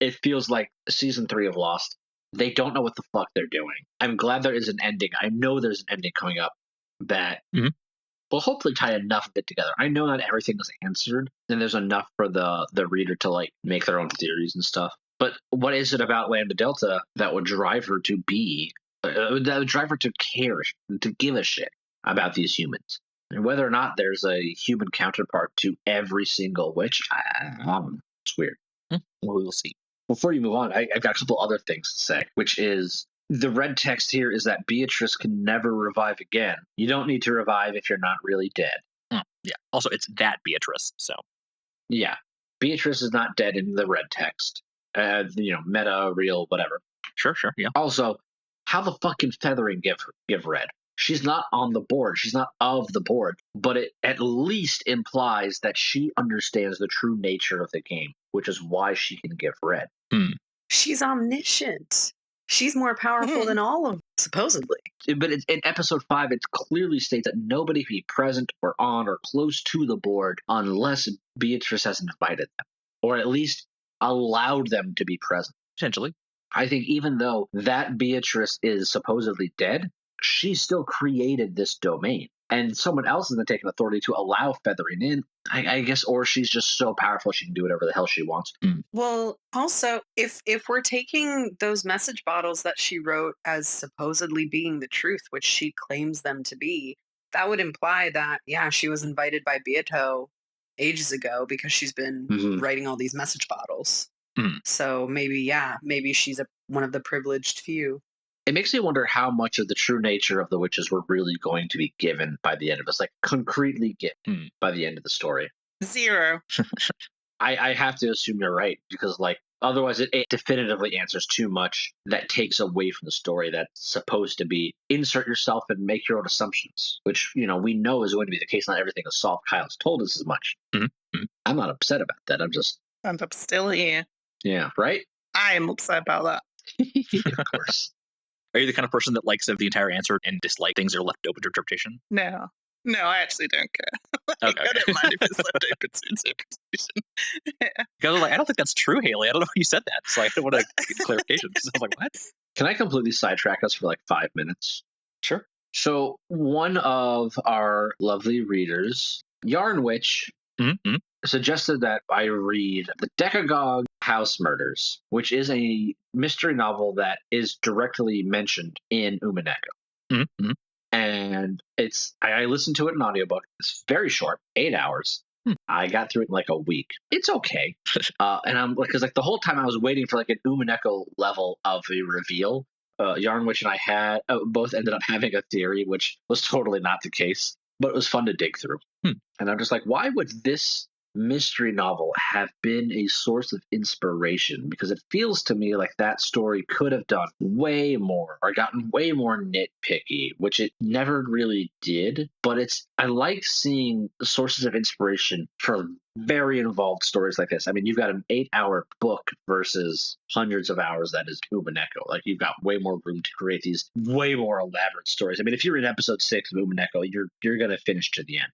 it feels like season 3 of Lost. They don't know what the fuck they're doing. I'm glad there is an ending. I know there's an ending coming up that will hopefully tie enough of it together. I know not everything is answered, and there's enough for the reader to like make their own theories and stuff. But what is it about Lambdadelta that would drive her to be, that would drive her to care, to give a shit about these humans? And whether or not there's a human counterpart to every single witch, it's weird. Well, we will see. Before you move on, I've got a couple other things to say, which is the red text here is that Beatrice can never revive again. You don't need to revive if you're not really dead. Yeah. Also, it's that Beatrice, so. Yeah. Beatrice is not dead in the red text. Meta, real, whatever. Sure, yeah. Also, how the fuck can Featherine give red? She's not on the board. She's not of the board. But it at least implies that she understands the true nature of the game, which is why she can give red. She's omniscient. She's more powerful than all of them, supposedly. But in episode 5, it clearly states that nobody can be present or on or close to the board unless Beatrice has invited them, or at least allowed them to be present. Potentially. I think even though that Beatrice is supposedly dead, she still created this domain. And someone else is going to take an authority to allow Featherine in, I guess, or she's just so powerful she can do whatever the hell she wants. Well, also, if we're taking those message bottles that she wrote as supposedly being the truth, which she claims them to be, that would imply that, yeah, she was invited by Beato ages ago because she's been writing all these message bottles. So maybe she's one of the privileged few. It makes me wonder how much of the true nature of the witches were really going to be given by the end of this, like concretely given by the end of the story. 0. I have to assume you're right, because like otherwise it definitively answers too much that takes away from the story that's supposed to be insert yourself and make your own assumptions, which, we know is going to be the case. Not everything is solved. Kyle's told us as much. I'm not upset about that. I'm still here. Yeah, right? I am upset about that. Of course. Are you the kind of person that likes the entire answer and dislike things that are left open to interpretation? No, I actually don't care. Okay. I don't mind if it's left open to interpretation. Because I don't think that's true, Hayley. I don't know why you said that, so I want to get clarification. So I was like, what? Can I completely sidetrack us for like 5 minutes? Sure. So one of our lovely readers, Yarn Witch, suggested that I read the Decagon House Murders, which is a mystery novel that is directly mentioned in Umineko. Mm-hmm. And I listened to it in audiobook. It's very short, 8 hours. I got through it in like a week. It's okay. And I'm because like the whole time I was waiting for like an Umineko level of a reveal. Yarnwich and I had both ended up having a theory, which was totally not the case, but it was fun to dig through. And I'm just like, why would this mystery novel have been a source of inspiration? Because it feels to me like that story could have done way more or gotten way more nitpicky, which it never really did. But I like seeing sources of inspiration for very involved stories like this. I mean, you've got an 8-hour book versus hundreds of hours that is Umineko. Like, you've got way more room to create these way more elaborate stories. I mean, if you're in episode 6 of Umineko, you're gonna finish to the end.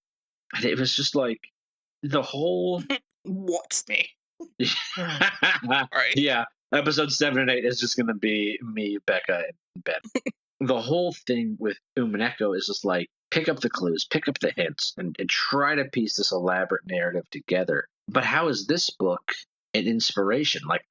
And it was just like the whole What's me? Yeah, episode 7 and 8 is just gonna be me, Becca, and Ben. The whole thing with Umineko is just like pick up the clues, pick up the hints, and try to piece this elaborate narrative together. But how is this book an inspiration? Like,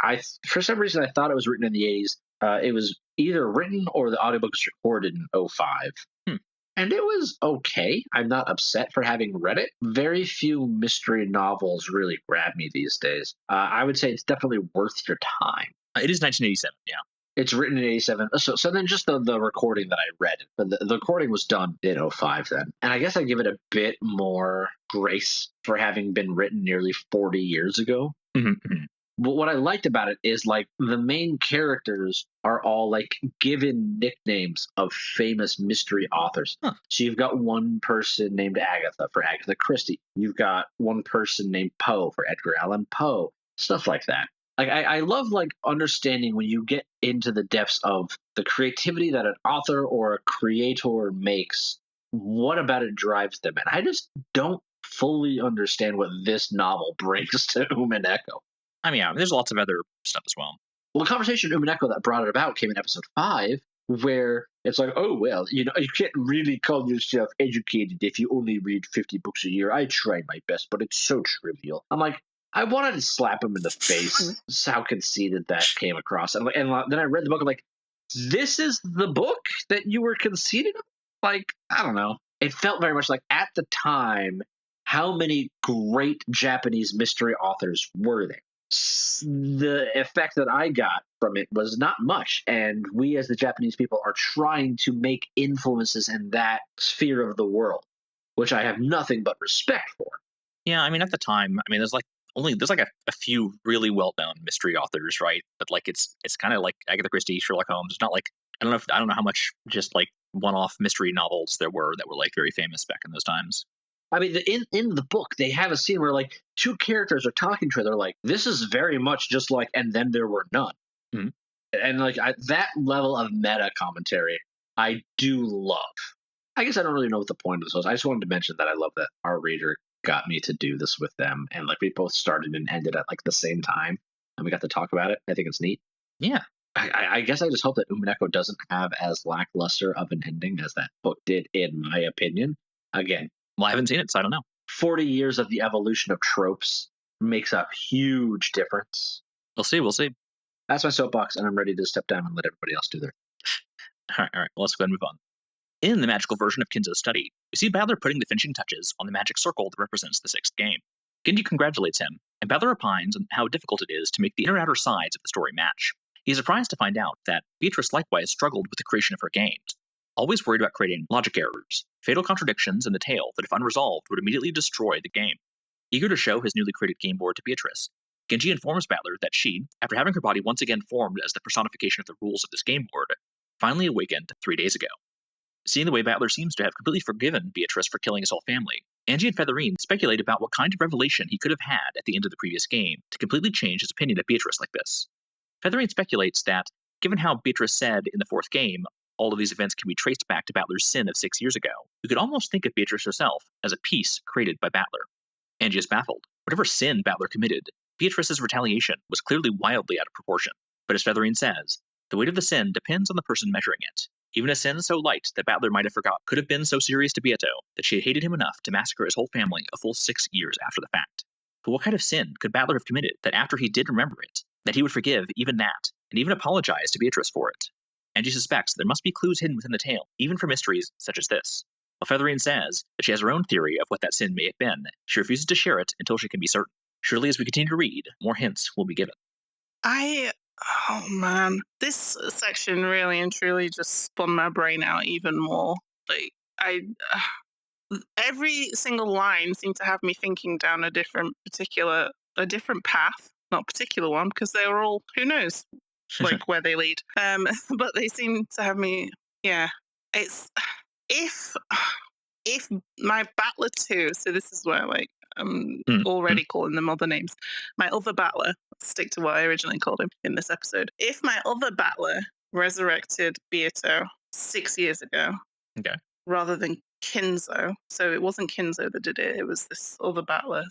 for some reason, I thought it was written in the 80s. It was either written or the audiobook was recorded in '05. And it was okay. I'm not upset for having read it. Very few mystery novels really grab me these days. I would say it's definitely worth your time. It is 1987, yeah. It's written in '87. So then just the recording that I read. The recording was done in '05 then. And I guess I give it a bit more grace for having been written nearly 40 years ago. Mm-hmm. But what I liked about it is like the main characters are all like given nicknames of famous mystery authors. So you've got one person named Agatha for Agatha Christie. You've got one person named Poe for Edgar Allan Poe. Stuff like that. Like I love like understanding when you get into the depths of the creativity that an author or a creator makes. What about it drives them? And I just don't fully understand what this novel brings to Umineko. I mean, yeah, there's lots of other stuff as well. Well, the conversation in Umineko that brought it about came in episode 5, where it's like, oh, well, you can't really call yourself educated if you only read 50 books a year. I tried my best, but it's so trivial. I'm like, I wanted to slap him in the face. This is how conceited that came across. And then I read the book, I'm like, this is the book that you were conceited of? Like, I don't know. It felt very much like, at the time, how many great Japanese mystery authors were there? The effect that I got from it was not much. And we as the Japanese people are trying to make influences in that sphere of the world, which I have nothing but respect for. Yeah, I mean, at the time, I mean, there's like a few really well-known mystery authors, right? But like it's kind of like Agatha Christie, Sherlock Holmes. It's not like I don't know how much just like one-off mystery novels there were that were like very famous back in those times. I mean, in the book, they have a scene where like two characters are talking to each other. Like, this is very much just like, and then there were none. Mm-hmm. And like that level of meta commentary, I do love. I guess I don't really know what the point of this was. I just wanted to mention that I love that our reader got me to do this with them, and like we both started and ended at like the same time, and we got to talk about it. I think it's neat. Yeah. I guess I just hope that Umineko doesn't have as lackluster of an ending as that book did, in my opinion. Again, well, I haven't seen it, so I don't know. 40 years of the evolution of tropes makes a huge difference. We'll see. That's my soapbox, and I'm ready to step down and let everybody else do their. All right. Well, let's go ahead and move on. In the magical version of Kinzo's study, we see Battler putting the finishing touches on the magic circle that represents the 6th game. Genji congratulates him, and Battler opines on how difficult it is to make the inner and outer sides of the story match. He is surprised to find out that Beatrice likewise struggled with the creation of her games, always worried about creating logic errors, fatal contradictions in the tale that if unresolved would immediately destroy the game. Eager to show his newly created game board to Beatrice, Genji informs Battler that she, after having her body once again formed as the personification of the rules of this game board, finally awakened 3 days ago. Seeing the way Battler seems to have completely forgiven Beatrice for killing his whole family, Ange and Featherine speculate about what kind of revelation he could have had at the end of the previous game to completely change his opinion of Beatrice like this. Featherine speculates that, given how Beatrice said in the 4th game, all of these events can be traced back to Battler's sin of 6 years ago, we could almost think of Beatrice herself as a piece created by Battler. Ange is baffled. Whatever sin Battler committed, Beatrice's retaliation was clearly wildly out of proportion. But as Featherine says, the weight of the sin depends on the person measuring it. Even a sin so light that Battler might have forgot could have been so serious to Beato that she had hated him enough to massacre his whole family a full 6 years after the fact. But what kind of sin could Battler have committed that after he did remember it, that he would forgive even that, and even apologize to Beatrice for it? Ange suspects there must be clues hidden within the tale, even for mysteries such as this. While Featherine says that she has her own theory of what that sin may have been, she refuses to share it until she can be certain. Surely as we continue to read, more hints will be given. Oh man, this section really and truly just spun my brain out even more. Like, every single line seemed to have me thinking down a different path. Not a particular one, because they were all, who knows, like where they lead. But they seem to have me, yeah. It's, if my battler 2, so this is where, like, I'm already calling them other names. My other battler, stick to what I originally called him in this episode. If my other battler resurrected Beato 6 years ago, Okay. rather than Kinzo, so it wasn't Kinzo that did it, it was this other battler,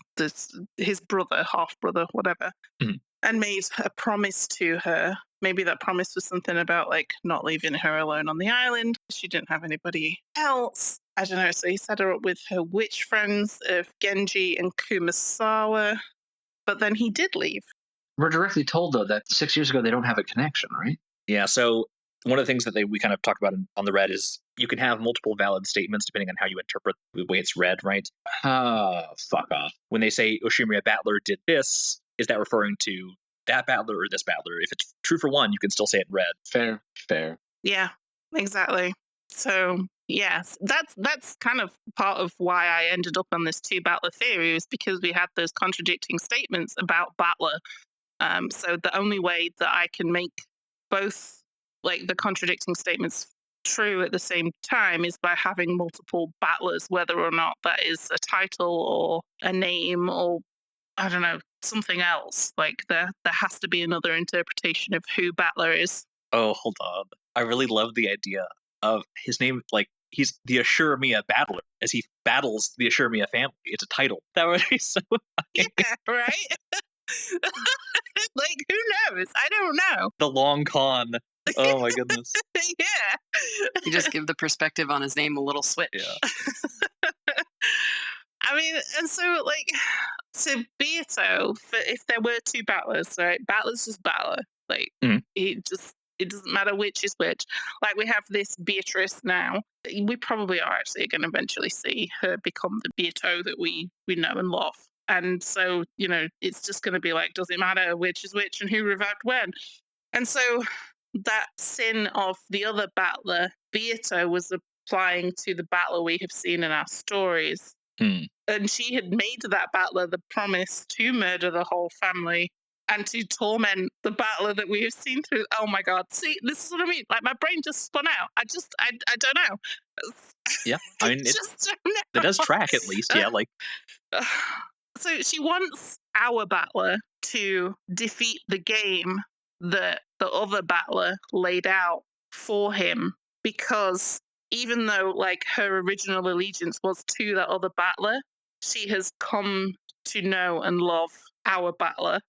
his brother, half-brother, whatever, and made a promise to her. Maybe that promise was something about, like, not leaving her alone on the island. She didn't have anybody else. I don't know, so he set her up with her witch friends of Genji and Kumasawa, but then he did leave. We're directly told, though, that 6 years ago they don't have a connection, right? Yeah, so one of the things that we kind of talked about on the read is you can have multiple valid statements depending on how you interpret the way it's read, right? Oh, fuck off. When they say Oshimiya Battler did this, is that referring to that battler or this battler? If it's true for one, you can still say it in red. Fair. Yeah, exactly. So, yes, that's kind of part of why I ended up on this 2 battler theory, is because we had those contradicting statements about battler. So the only way that I can make both, like, the contradicting statements true at the same time is by having multiple battlers, whether or not that is a title or a name or, I don't know, something else. Like, there has to be another interpretation of who battler is. Oh, hold on. I really love the idea of his name, like, he's the Ashuramiya Battler, as he battles the Ashuramiya family. It's a title. That would be so funny. Yeah, right? Like, who knows? I don't know. The long con. Oh my goodness. Yeah. You just give the perspective on his name a little switch. Yeah. I mean, and so, like, to Beato, if there were 2 battlers, right? Battler's just battler. Like, it doesn't matter which is which. Like, we have this Beatrice now. We probably are actually going to eventually see her become the Beato that we know and love. And so, you know, it's just going to be like, does it matter which is which and who revived when? And so that sin of the other battler, Beato, was applying to the battler we have seen in our stories. And she had made that battler the promise to murder the whole family and to torment the battler that we have seen through. Oh my God. See, this is what I mean. Like, my brain just spun out. I don't know. Yeah. I mean, it does track at least. Yeah. Like, so she wants our battler to defeat the game that the other battler laid out for him, because even though, like, her original allegiance was to that other battler, she has come to know and love our battler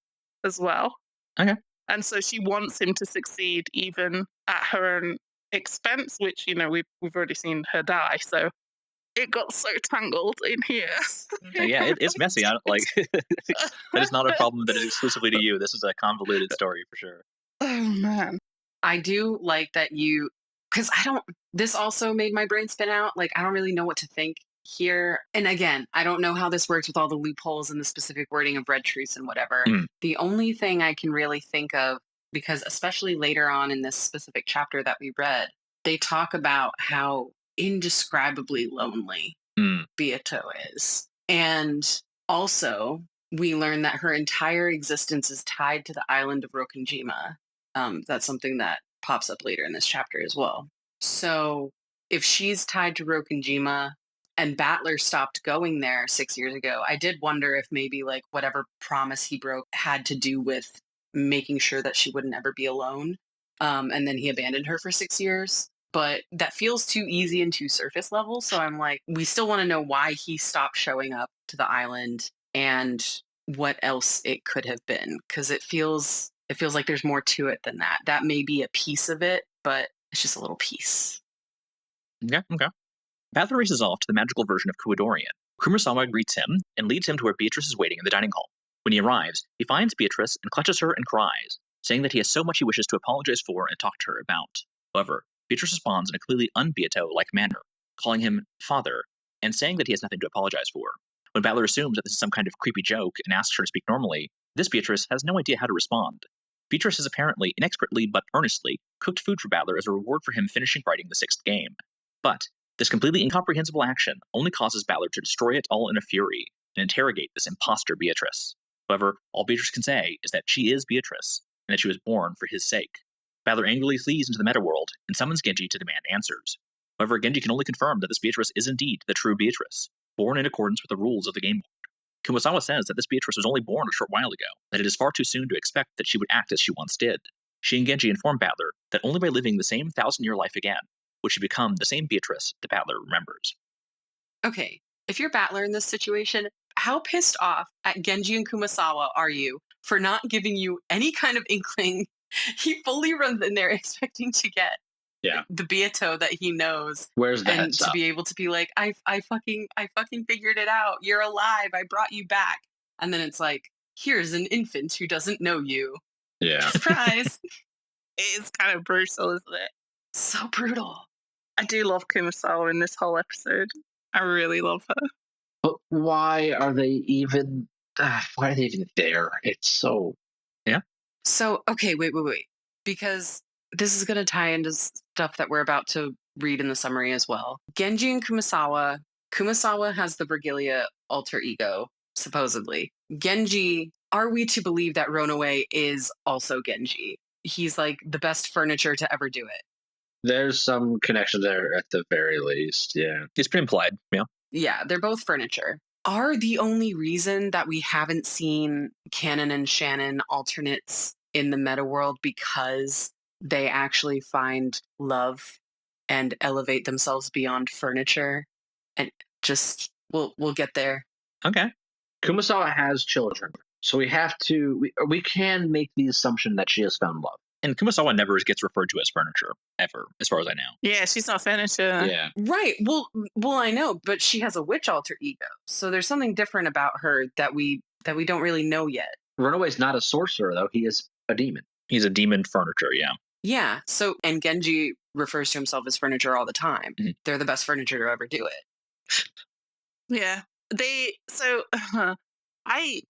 as well. Okay. And so she wants him to succeed even at her own expense, which, you know, we've already seen her die. So it got so tangled in here. Yeah, it's messy. Like, that is not a problem that is exclusively to you. This is a convoluted story for sure. Oh, man. I do like that because this also made my brain spin out. Like, I don't really know what to think here. And again, I don't know how this works with all the loopholes and the specific wording of red truce and whatever. The only thing I can really think of, because especially later on in this specific chapter that we read, they talk about how indescribably lonely Beato is. And also, we learn that her entire existence is tied to the island of Rokkenjiima. That's something that pops up later in this chapter as well. So if she's tied to Rokkenjiima and Battler stopped going there 6 years ago, I did wonder if maybe, like, whatever promise he broke had to do with making sure that she wouldn't ever be alone. And then he abandoned her for 6 years. But that feels too easy and too surface level. So I'm like, we still want to know why he stopped showing up to the island and what else it could have been. Because it feels like there's more to it than that. That may be a piece of it, but it's just a little piece. Yeah, okay. Battler races off to the magical version of Kuwadorian. Kumasawa greets him and leads him to where Beatrice is waiting in the dining hall. When he arrives, he finds Beatrice and clutches her and cries, saying that he has so much he wishes to apologize for and talk to her about. However, Beatrice responds in a clearly un-Beato-like manner, calling him father, and saying that he has nothing to apologize for. When Battler assumes that this is some kind of creepy joke and asks her to speak normally, this Beatrice has no idea how to respond. Beatrice has apparently, inexpertly but earnestly, cooked food for Battler as a reward for him finishing writing the 6th game. But this completely incomprehensible action only causes Battler to destroy it all in a fury and interrogate this imposter Beatrice. However, all Beatrice can say is that she is Beatrice, and that she was born for his sake. Battler angrily flees into the meta world and summons Genji to demand answers. However, Genji can only confirm that this Beatrice is indeed the true Beatrice, born in accordance with the rules of the game board. Kumasawa says that this Beatrice was only born a short while ago, that it is far too soon to expect that she would act as she once did. She and Genji inform Battler that only by living the same 1,000-year life again would she become the same Beatrice that Battler remembers. Okay, if you're Battler in this situation, how pissed off at Genji and Kumasawa are you for not giving you any kind of inkling? He fully runs in there expecting to get the Beato that he knows. Where's the and heads to up? be able to be like, I fucking figured it out. You're alive. I brought you back. And then it's like, here's an infant who doesn't know you. Yeah. Surprise. It is kind of brutal, isn't it? So brutal. I do love Kumasawa in this whole episode. I really love her. But why are they even there? It's so... So, okay, wait. Because this is going to tie into stuff that we're about to read in the summary as well. Genji and Kumasawa. Kumasawa has the Vergilia alter ego, supposedly. Genji, are we to believe that Ronaway is also Genji? He's like the best furniture to ever do it. There's some connection there at the very least, yeah. It's pretty implied, yeah. Yeah, they're both furniture. Are the only reason that we haven't seen Canon and Shannon alternates in the meta world because they actually find love and elevate themselves beyond furniture? And just, we'll get there. Okay. Kumasawa has children, so we can make the assumption that she has found love. And Kumasawa never gets referred to as furniture, ever, as far as I know. Yeah, she's not furniture. Yeah. Right. Well, I know, but she has a witch alter ego. So there's something different about her that we don't really know yet. Runaway's not a sorcerer, though. He is a demon. He's a demon furniture, yeah. Yeah. So, and Genji refers to himself as furniture all the time. Mm-hmm. They're the best furniture to ever do it. Yeah. I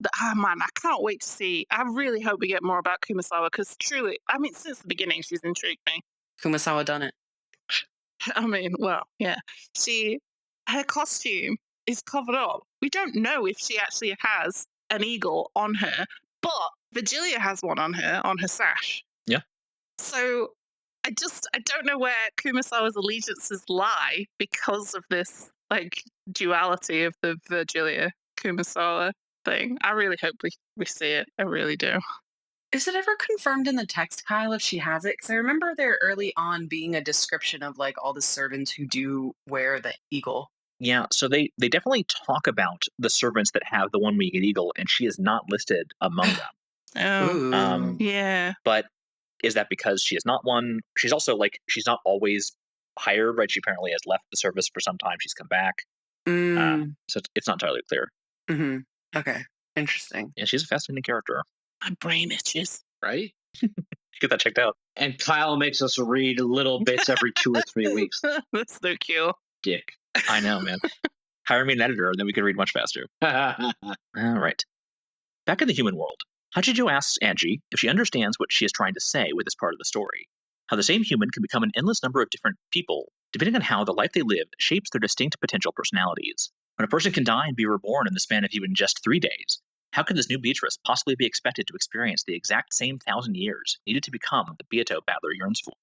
can't wait to see. I really hope we get more about Kumasawa because truly, I mean, since the beginning, she's intrigued me. Kumasawa done it. I mean, well, yeah. Her costume is covered up. We don't know if she actually has an eagle on her, but Vergilia has one on her sash. Yeah. So I don't know where Kumasawa's allegiances lie because of this like duality of the Vergilia Kumasawa thing. I really hope we see it. I really do. Is it ever confirmed in the text, Kyle, if she has it? Because I remember there early on being a description of like all the servants who do wear the eagle. Yeah, so they definitely talk about the servants that have the one-winged eagle, and she is not listed among them. Oh, yeah. But is that because she is not one? She's also like, she's not always hired, right? She apparently has left the service for some time. She's come back. So it's not entirely clear. Mm-hmm. Okay, interesting. Yeah, she's a fascinating character. My brain itches. Right? Get that checked out. And Kyle makes us read little bits every 2 or 3 weeks. That's so cute. Dick. I know, man. Hire me an editor, and then we can read much faster. All right. Back in the human world, Hachijo asks Ange if she understands what she is trying to say with this part of the story. How the same human can become an endless number of different people, depending on how the life they lived shapes their distinct potential personalities. When a person can die and be reborn in the span of even just 3 days, how could this new Beatrice possibly be expected to experience the exact same 1,000 years needed to become the Beato Battler yearns for?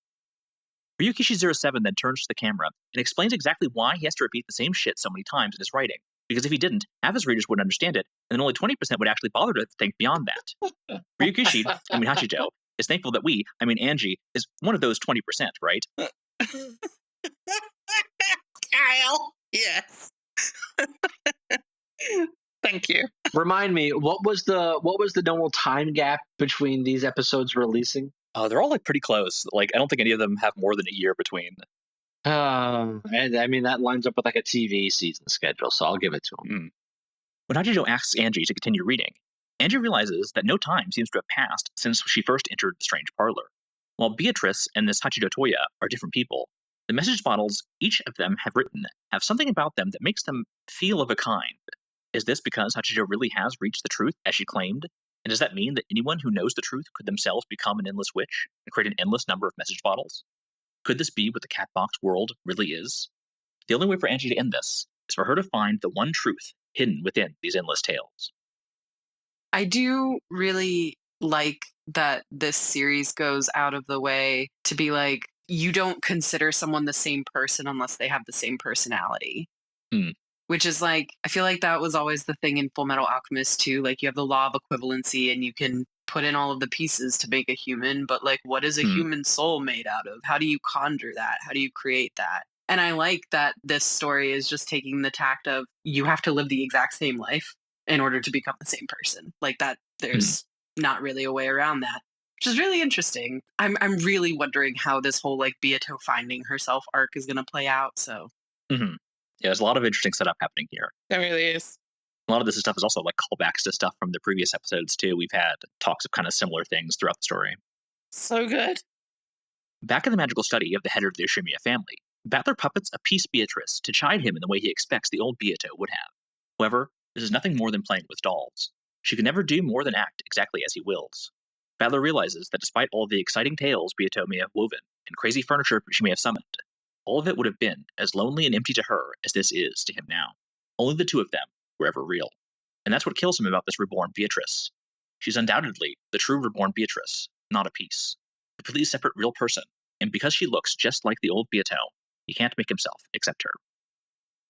Ryukishi07 then turns to the camera and explains exactly why he has to repeat the same shit so many times in his writing, because if he didn't, half his readers wouldn't understand it, and then only 20% would actually bother to think beyond that. Hachijo, is thankful that Ange, is one of those 20%, right? Kyle, yes. Thank you. Remind me, what was the normal time gap between these episodes releasing? Oh, they're all like pretty close. Like, I don't think any of them have more than a year between. And I mean, that lines up with like a TV season schedule, so I'll give it to him. When Hachijo asks Ange to continue reading, Ange realizes that no time seems to have passed since she first entered the strange parlor. While Beatrice and this Hachijo Tohya are different people, the message bottles each of them have written have something about them that makes them feel of a kind. Is this because Hachijo really has reached the truth as she claimed? And does that mean that anyone who knows the truth could themselves become an endless witch and create an endless number of message bottles? Could this be what the Catbox world really is? The only way for Angie to end this is for her to find the one truth hidden within these endless tales. I do really like that this series goes out of the way to be like, you don't consider someone the same person unless they have the same personality. Which is like, I feel like that was always the thing in Full Metal Alchemist too. Like, you have the law of equivalency and you can put in all of the pieces to make a human, but like, what is a human soul made out of? How do you conjure that? How do you create that? And I like that this story is just taking the tact of, you have to live the exact same life in order to become the same person. Like that, there's not really a way around that, which is really interesting. I'm really wondering how this whole like Beato finding herself arc is going to play out. So. Yeah, there's a lot of interesting setup happening here. There really is. A lot of this stuff is also like callbacks to stuff from the previous episodes too. We've had talks of kind of similar things throughout the story. So good. Back in the magical study of the head of the Ushimiya family, Battler puppets appease Beatrice to chide him in the way he expects the old Beato would have. However, this is nothing more than playing with dolls. She can never do more than act exactly as he wills. Battler realizes that despite all the exciting tales Beato may have woven and crazy furniture she may have summoned, all of it would have been as lonely and empty to her as this is to him now. Only the two of them were ever real. And that's what kills him about this reborn Beatrice. She's undoubtedly the true reborn Beatrice, not a piece. A completely separate real person, and because she looks just like the old Beato, he can't make himself accept her.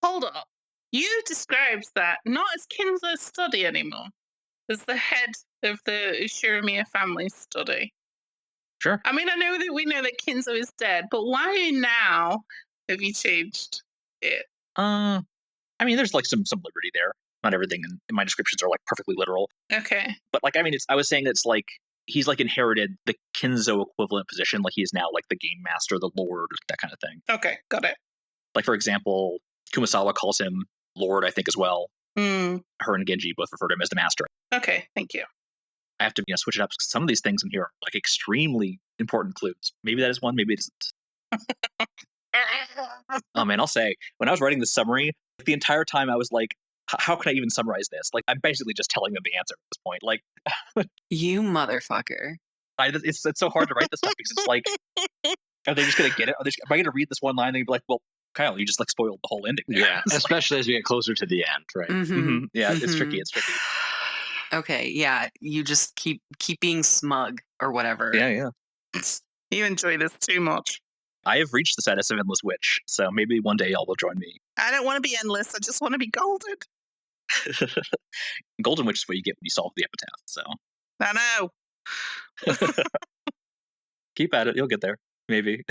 Hold up. You described that not as Kinzo's study anymore, as the head of the Ushimiya family study. Sure. I mean, I know that we know that Kinzo is dead, but why now have you changed it? I mean, there's like some liberty there. Not everything in my descriptions are like perfectly literal. Okay. But like, I mean, I was saying it's like he's like inherited the Kinzo equivalent position. Like he's now like the game master, the lord, that kind of thing. Okay, got it. Like, for example, Kumasawa calls him lord, I think, as well. Her and Genji both refer to him as the master. Okay, thank you. I have to switch it up because some of these things in here are like extremely important clues. Maybe that is one, maybe it isn't. Oh man, I'll say, when I was writing the summary, the entire time I was like, how can I even summarize this? Like, I'm basically just telling them the answer at this point. Like, you motherfucker. It's so hard to write this stuff because it's like, are they just going to get it? Am I going to read this one line and be like, well, Kyle, you just like spoiled the whole ending. Yeah, especially as we get closer to the end, right? Yeah, it's tricky. It's tricky. Okay, yeah, you just keep being smug or whatever. Yeah. You enjoy this too much. I have reached the status of Endless Witch, so maybe one day y'all will join me. I don't want to be endless. I just want to be golden. Golden Witch is what you get when you solve the epitaph, so. I know. Keep at it. You'll get there. Maybe.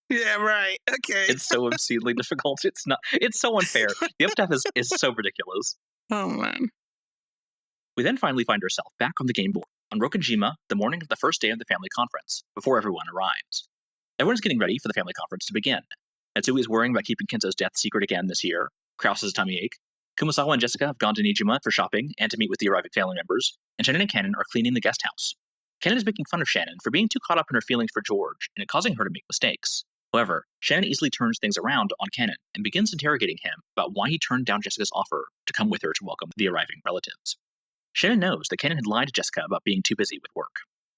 Yeah, right. Okay. It's so obscenely difficult. It's so unfair. The epitaph is so ridiculous. Oh, man. We then finally find ourselves back on the game board on Rokkenjiima the morning of the first day of the family conference, before everyone arrives. Everyone's getting ready for the family conference to begin. Natsui is worrying about keeping Kinzo's death secret again this year. Kraus has a tummy ache. Kumasawa and Jessica have gone to Nijima for shopping and to meet with the arriving family members, and Shannon and Cannon are cleaning the guest house. Cannon is making fun of Shannon for being too caught up in her feelings for George, and it causing her to make mistakes. However, Shannon easily turns things around on Cannon and begins interrogating him about why he turned down Jessica's offer to come with her to welcome the arriving relatives. Shannon knows that Cannon had lied to Jessica about being too busy with work.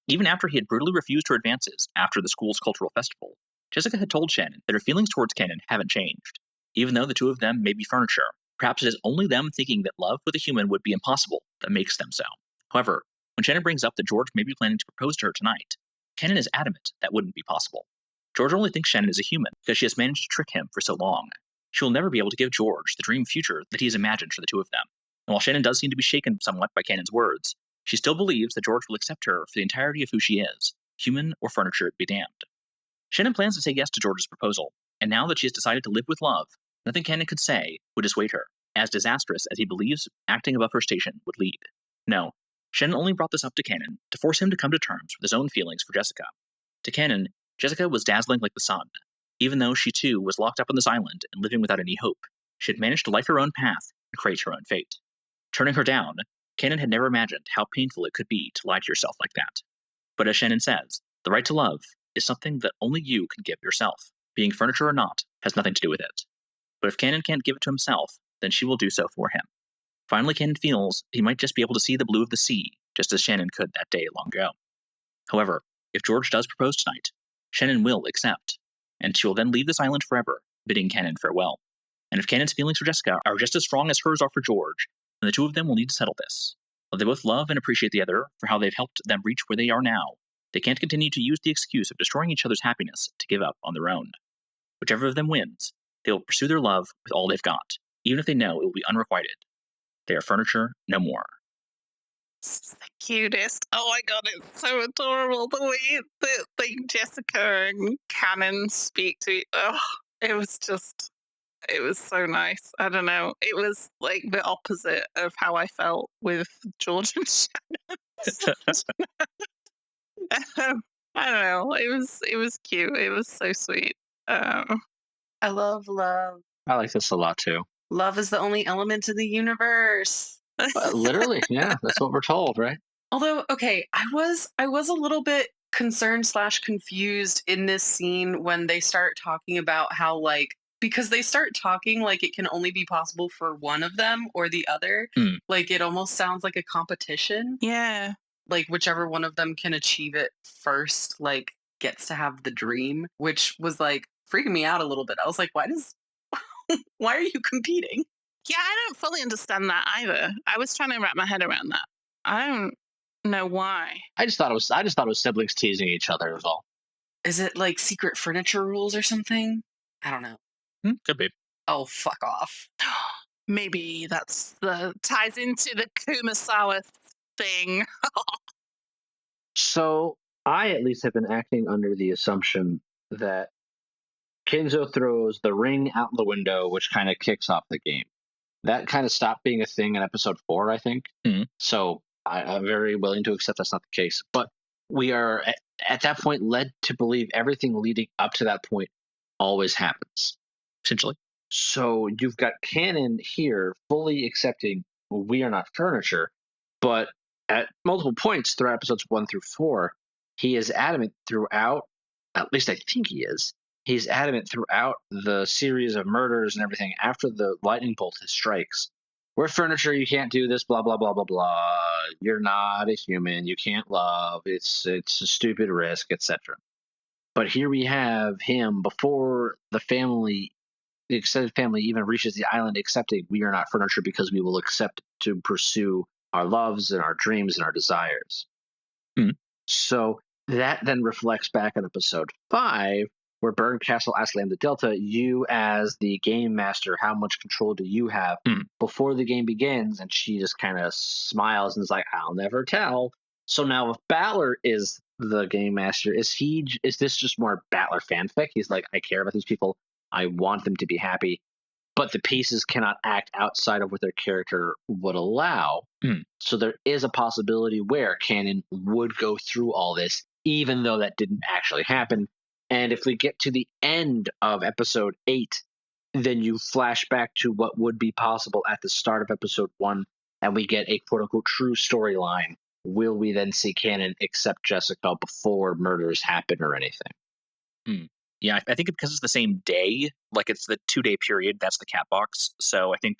Even after he had brutally refused her advances after the school's cultural festival, Jessica had told Shannon that her feelings towards Cannon haven't changed. Even though the two of them may be furniture, perhaps it is only them thinking that love with a human would be impossible that makes them so. However, when Shannon brings up that George may be planning to propose to her tonight, Cannon is adamant that wouldn't be possible. George only thinks Shannon is a human because she has managed to trick him for so long. She will never be able to give George the dream future that he has imagined for the two of them. And while Shannon does seem to be shaken somewhat by Cannon's words, she still believes that George will accept her for the entirety of who she is, human or furniture be damned. Shannon plans to say yes to George's proposal, and now that she has decided to live with love, nothing Cannon could say would dissuade her, as disastrous as he believes acting above her station would lead. No, Shannon only brought this up to Cannon to force him to come to terms with his own feelings for Jessica. To Cannon, Jessica was dazzling like the sun. Even though she too was locked up on this island and living without any hope, she had managed to light her own path and create her own fate. Turning her down, Cannon had never imagined how painful it could be to lie to yourself like that. But as Shannon says, The right to love is something that only you can give yourself. Being furniture or not has nothing to do with it. But if Canon can't give it to himself, then she will do so for him. Finally, Canon feels he might just be able to see the blue of the sea, just as Shannon could that day long ago. However, if George does propose tonight, Shannon will accept, and she will then leave this island forever, bidding Canon farewell. And if Canon's feelings for Jessica are just as strong as hers are for George, then the two of them will need to settle this. While they both love and appreciate the other for how they've helped them reach where they are now, they can't continue to use the excuse of destroying each other's happiness to give up on their own. Whichever of them wins, they will pursue their love with all they've got, even if they know it will be unrequited. They are furniture no more. This is the cutest. Oh my god, it's so adorable. The way that Jessica and Canon speak to it was so nice. I don't know. It was like the opposite of how I felt with George and Shannon. I don't know. It was cute. It was so sweet. I love love. I like this a lot too. Love is the only element in the universe. Literally, yeah, that's what we're told, right? Although, okay, I was a little bit concerned / confused in this scene when they start talking about how, like, because they start talking like it can only be possible for one of them or the other. Like, it almost sounds like a competition. Yeah. Like, whichever one of them can achieve it first, like, gets to have the dream, which was, like, freaking me out a little bit. I was like, why are you competing? Yeah, I don't fully understand that either. I was trying to wrap my head around that. I don't know why. I just thought it was siblings teasing each other, was all. Is it like secret furniture rules or something? I don't know. Could be. Oh, fuck off. Maybe that's ties into the Kumasawa thing. So I at least have been acting under the assumption that Kenzo throws the ring out the window, which kind of kicks off the game. That kind of stopped being a thing in episode 4, I think. So I'm very willing to accept that's not the case. But we are at that point led to believe everything leading up to that point always happens. Essentially. So you've got Canon here fully accepting we are not furniture, but at multiple points throughout episodes 1 through 4, he is adamant throughout, at least I think he is, he's adamant throughout the series of murders and everything after the lightning bolt strikes. We're furniture, you can't do this, blah, blah, blah, blah, blah. You're not a human, you can't love, it's a stupid risk, etc. But here we have him before the extended family even reaches the island accepting we are not furniture because we will accept to pursue our loves and our dreams and our desires. So that then reflects back on episode 5, where Burn Castle asks Lambdadelta, you as the game master, how much control do you have before the game begins? And she just kind of smiles and is like, I'll never tell. So now if Battler is the game master, is this just more Battler fanfic? He's like, I care about these people. I want them to be happy. But the pieces cannot act outside of what their character would allow. So there is a possibility where Canon would go through all this, even though that didn't actually happen. And if we get to the end of episode 8, then you flash back to what would be possible at the start of episode 1, and we get a quote-unquote true storyline. Will we then see Canon accept Jessica before murders happen or anything? Yeah, I think because it's the same day, like it's the 2-day period, that's the cat box. So I think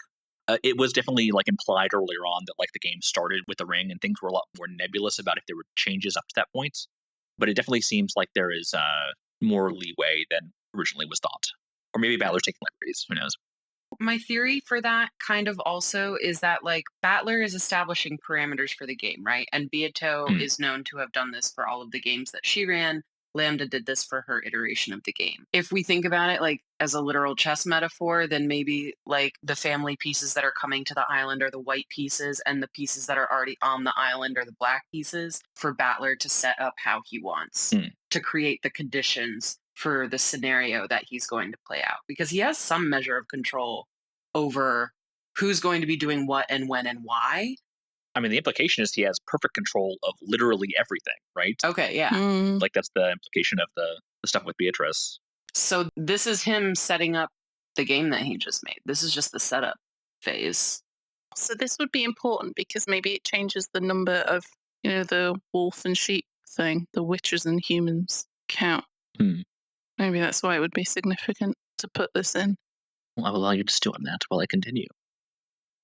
it was definitely like implied earlier on that like the game started with the ring and things were a lot more nebulous about if there were changes up to that point. But it definitely seems like there is more leeway than originally was thought. Or maybe Battler's taking liberties, who knows? My theory for that kind of also is that, like, Battler is establishing parameters for the game, right? And Beato is known to have done this for all of the games that she ran. Lambda did this for her iteration of the game. If we think about it like as a literal chess metaphor, then maybe like the family pieces that are coming to the island are the white pieces, and the pieces that are already on the island are the black pieces for Battler to set up how he wants to create the conditions for the scenario that he's going to play out. Because he has some measure of control over who's going to be doing what and when and why. I mean, the implication is he has perfect control of literally everything, right? Okay, yeah. Like that's the implication of the stuff with Beatrice. So this is him setting up the game that he just made. This is just the setup phase. So this would be important because maybe it changes the number of, the wolf and sheep thing. The witches and humans count. Maybe that's why it would be significant to put this in. Well, I will allow you to stew on that while I continue.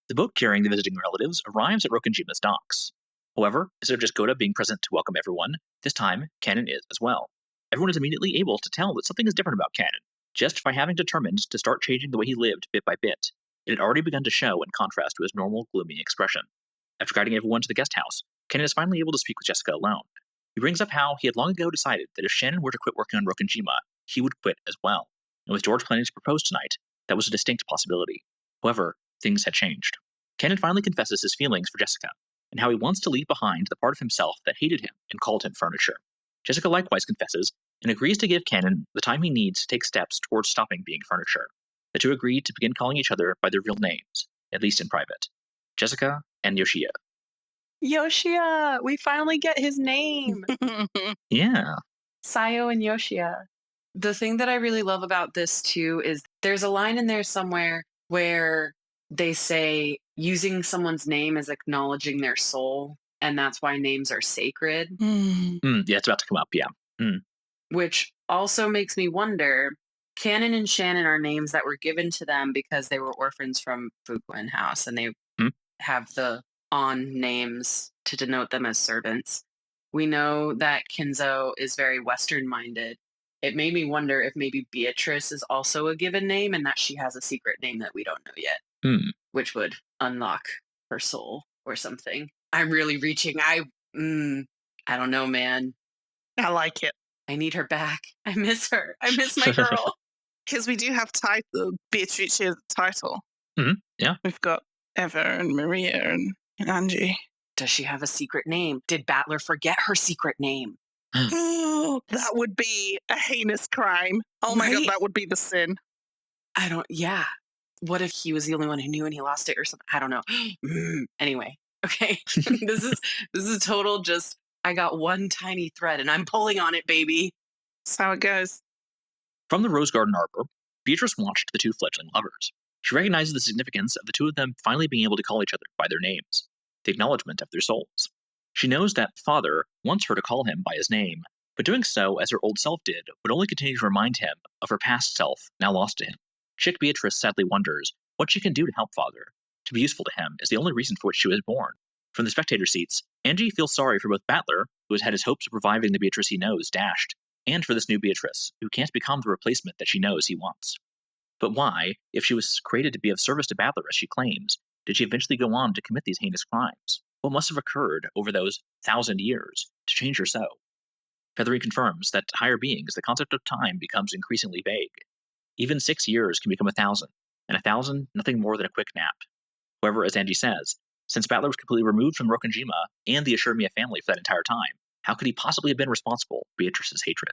The boat carrying the visiting relatives arrives at Rokkenjiima's docks. However, instead of just Goda being present to welcome everyone, this time Canon is as well. Everyone is immediately able to tell that something is different about Canon, just by having determined to start changing the way he lived bit by bit. It had already begun to show in contrast to his normal, gloomy expression. After guiding everyone to the guest house, Canon is finally able to speak with Jessica alone. He brings up how he had long ago decided that if Shannon were to quit working on Rokkenjiima, he would quit as well. And with George planning to propose tonight, that was a distinct possibility. However, things had changed. Canon finally confesses his feelings for Jessica, and how he wants to leave behind the part of himself that hated him and called him furniture. Jessica likewise confesses and agrees to give Canon the time he needs to take steps towards stopping being furniture. The two agreed to begin calling each other by their real names, at least in private. Jessica and Yoshia. Yoshia! We finally get his name! Yeah. Sayo and Yoshia. The thing that I really love about this, too, is there's a line in there somewhere where they say using someone's name is acknowledging their soul, and that's why names are sacred. Yeah, it's about to come up, yeah. Which also makes me wonder, Canon and Shannon are names that were given to them because they were orphans from Fuquin House, and they have the on names to denote them as servants. We know that Kinzo is very Western-minded. It made me wonder if maybe Beatrice is also a given name and that she has a secret name that we don't know yet, which would unlock her soul or something. I'm really reaching. I don't know, man. I like it. I need her back. I miss her. I miss my girl. Because we do have Beatrice as a title. Yeah. We've got Eva and Maria and Ange. Does she have a secret name? Did Battler forget her secret name? That would be a heinous crime. Oh my God, that would be the sin. Yeah. What if he was the only one who knew and he lost it or something? I don't know. Anyway, okay. This is total just, I got one tiny thread and I'm pulling on it, baby. That's how it goes. From the Rose Garden Arbor, Beatrice watched the two fledgling lovers. She recognizes the significance of the two of them finally being able to call each other by their names, the acknowledgement of their souls. She knows that Father wants her to call him by his name, but doing so as her old self did would only continue to remind him of her past self, now lost to him. Chick Beatrice sadly wonders what she can do to help Father. To be useful to him is the only reason for which she was born. From the spectator seats, Ange feels sorry for both Battler, who has had his hopes of reviving the Beatrice he knows dashed, and for this new Beatrice, who can't become the replacement that she knows he wants. But why, if she was created to be of service to Battler as she claims, did she eventually go on to commit these heinous crimes? What must have occurred over those 1,000 years to change her so? Featherine confirms that to higher beings, the concept of time becomes increasingly vague. Even 6 years can become 1,000, and 1,000 nothing more than a quick nap. However, as Angie says, since Battler was completely removed from Rokkenjiima and the Ashurmiya family for that entire time, how could he possibly have been responsible for Beatrice's hatred?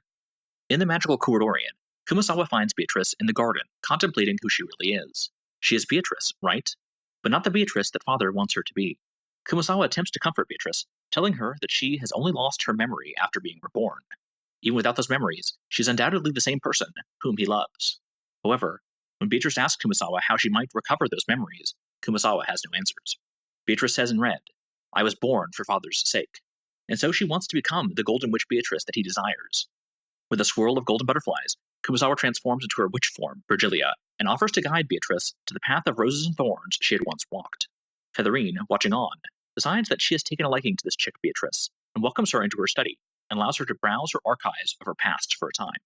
In the magical Kuwadorian, Kumasawa finds Beatrice in the garden, contemplating who she really is. She is Beatrice, right? But not the Beatrice that Father wants her to be. Kumasawa attempts to comfort Beatrice, telling her that she has only lost her memory after being reborn. Even without those memories, she's undoubtedly the same person whom he loves. However, when Beatrice asks Kumasawa how she might recover those memories, Kumasawa has no answers. Beatrice says in red, "I was born for Father's sake." And so she wants to become the Golden Witch Beatrice that he desires. With a swirl of golden butterflies, Kumasawa transforms into her witch form, Virgilia, and offers to guide Beatrice to the path of roses and thorns she had once walked. Featherine, watching on, decides that she has taken a liking to this chick Beatrice, and welcomes her into her study, and allows her to browse her archives of her past for a time.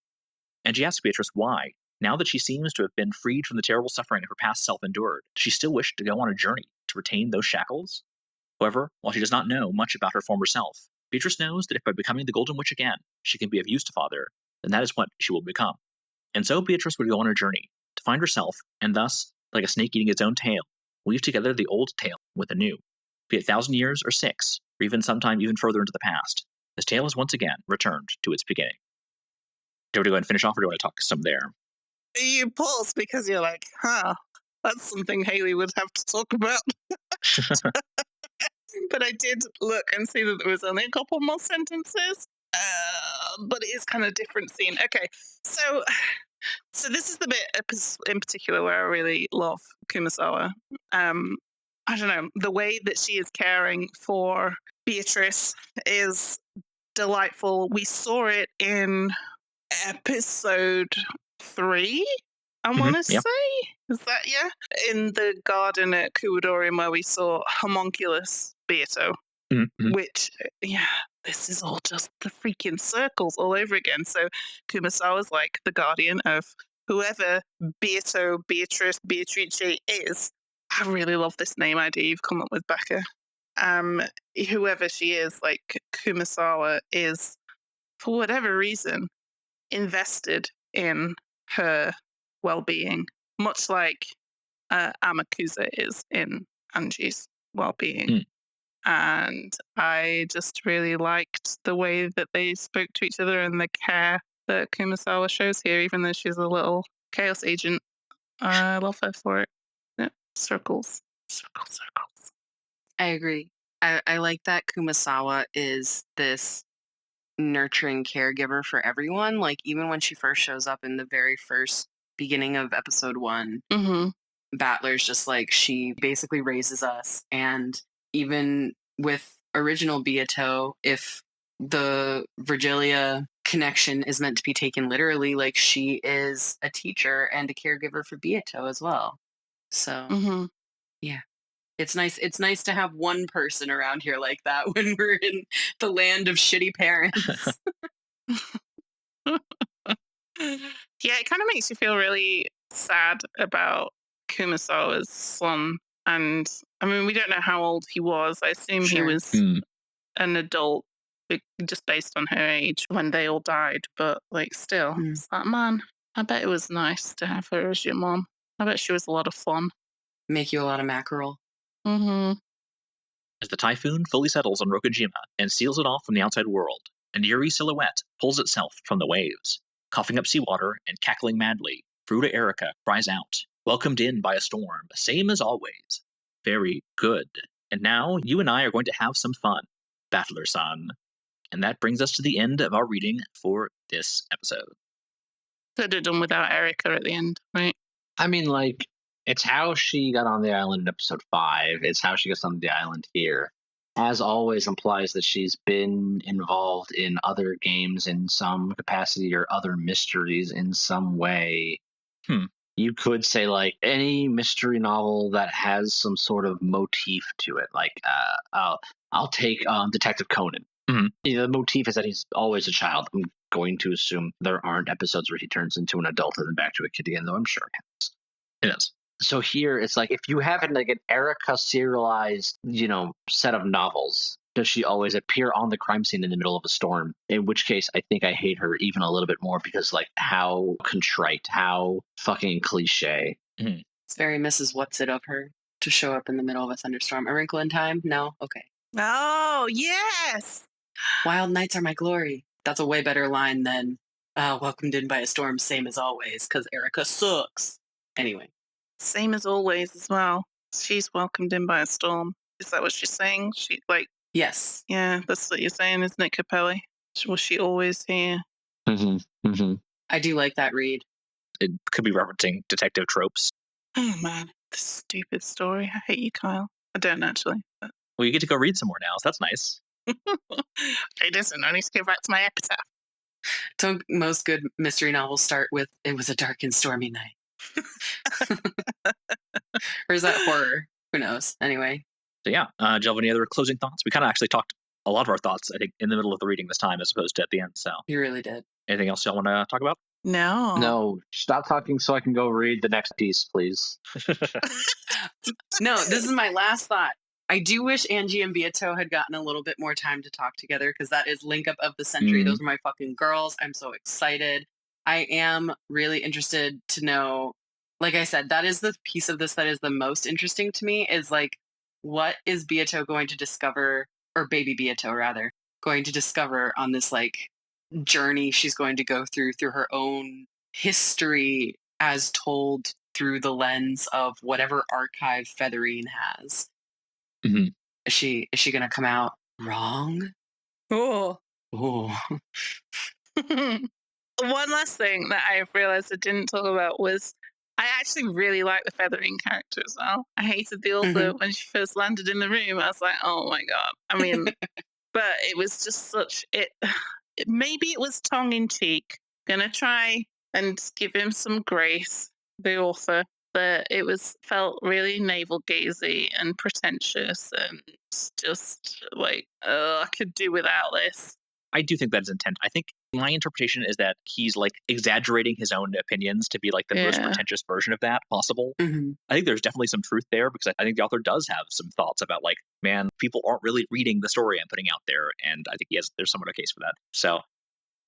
And she asks Beatrice why, now that she seems to have been freed from the terrible suffering her past self endured, does she still wish to go on a journey to retain those shackles? However, while she does not know much about her former self, Beatrice knows that if by becoming the Golden Witch again, she can be of use to Father, then that is what she will become. And so Beatrice would go on her journey to find herself, and thus, like a snake eating its own tail, weave together the old tale with the new. Be it 1,000 years or 6, or even sometime even further into the past, this tale is once again returned to its beginning. Do you want to go ahead and finish off, or do you want to talk some there? You pause because you're like, that's something Hayley would have to talk about. But I did look and see that there was only a couple more sentences. But it is kind of a different scene. Okay, so this is the bit in particular where I really love Kumasawa. I don't know, the way that she is caring for Beatrice is delightful. We saw it in episode 3, I want to yeah. say. Is that, yeah? In the garden at Kuwadorian where we saw homunculus Beato, which, yeah, this is all just the freaking circles all over again. So Kumasawa's like the guardian of whoever Beato, Beatrice, Beatrice is. I really love this name idea you've come up with, Becca. Whoever she is, like Kumasawa is, for whatever reason, invested in her well-being, much like Amakusa is in Ange's well-being. And I just really liked the way that they spoke to each other and the care that Kumasawa shows here, even though she's a little chaos agent. I love her for it. Yeah, circles. I agree. I like that Kumasawa is this nurturing caregiver for everyone. Like, even when she first shows up in the very first beginning of episode 1, Battler's just like, she basically raises us. And even with original Beato, if the Virgilia connection is meant to be taken literally, like, she is a teacher and a caregiver for Beato as well. So yeah, it's nice to have one person around here like that when we're in the land of shitty parents. Yeah, it kind of makes you feel really sad about Kumasawa's son. And I mean, we don't know how old he was. I assume he was an adult just based on her age when they all died. But like, still, it's like, man, I bet it was nice to have her as your mom. I bet she was a lot of fun. Make you a lot of mackerel. As the typhoon fully settles on Rokkenjiima and seals it off from the outside world, an eerie silhouette pulls itself from the waves. Coughing up seawater and cackling madly, Fruta Erika cries out, welcomed in by a storm, same as always. Very good. And now you and I are going to have some fun, Battler-san. And that brings us to the end of our reading for this episode. Could have done without Erika at the end, right? I mean, like, it's how she got on the island in episode 5. It's how she gets on the island here. As always, implies that she's been involved in other games in some capacity or other mysteries in some way. You could say, like, any mystery novel that has some sort of motif to it. Like, I'll take Detective Conan. You know, the motif is that he's always a child. I'm going to assume there aren't episodes where he turns into an adult and then back to a kid again, though I'm sure it is. So here it's like, if you have like an Erika serialized, set of novels, does she always appear on the crime scene in the middle of a storm? In which case, I think I hate her even a little bit more because, like, how contrite, how fucking cliche. It's very Mrs. What's It of her to show up in the middle of a thunderstorm. A Wrinkle in Time? No? Okay. Oh, yes! Wild nights are my glory. That's a way better line than welcomed in by a storm, same as always, because Erika sucks. Anyway. Same as always as well. She's welcomed in by a storm. Is that what she's saying? She, like... Yes. Yeah, that's what you're saying, isn't it, Capelli? Was she always here? I do like that read. It could be referencing detective tropes. Oh, man. This stupid story. I hate you, Kyle. I don't, actually. But... Well, you get to go read some more now, so that's nice. It isn't. I need to go back to my epitaph. Don't most good mystery novels start with, it was a dark and stormy night? Or is that horror? Who knows? Anyway. So yeah, do you have any other closing thoughts? We kind of actually talked a lot of our thoughts, I think, in the middle of the reading this time as opposed to at the end. So you really did. Anything else y'all want to talk about? No. Stop talking so I can go read the next piece, please. No, this is my last thought. I do wish Ange and Beato had gotten a little bit more time to talk together, because that is link up of the century. Those are my fucking girls. I'm so excited. I am really interested to know, like I said, that is the piece of this that is the most interesting to me, is like, what is Beato going to discover, or baby Beato rather, going to discover on this like journey she's going to go through her own history as told through the lens of whatever archive Featherine has. Is she going to come out wrong? Oh. Oh. One last thing that I realized I didn't talk about was I actually really like the Featherine character as well. I hated the author when she first landed in the room. I was like, oh my God. I mean, But it was just maybe it was tongue in cheek. Gonna try and give him some grace, the author. But it felt really navel gazy and pretentious and just like, oh, I could do without this. I do think that is intent. I think my interpretation is that he's like exaggerating his own opinions to be like the most Yeah. pretentious version of that possible. hmm I think there's definitely some truth there because I think the author does have some thoughts about like, man, people aren't really reading the story I'm putting out there, and I think there's somewhat a case for that. So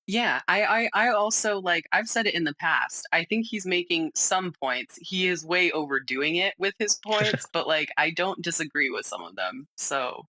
Yeah, I also like I've said it in the past. I think he's making some points. He is way overdoing it with his points, but like I don't disagree with some of them. So,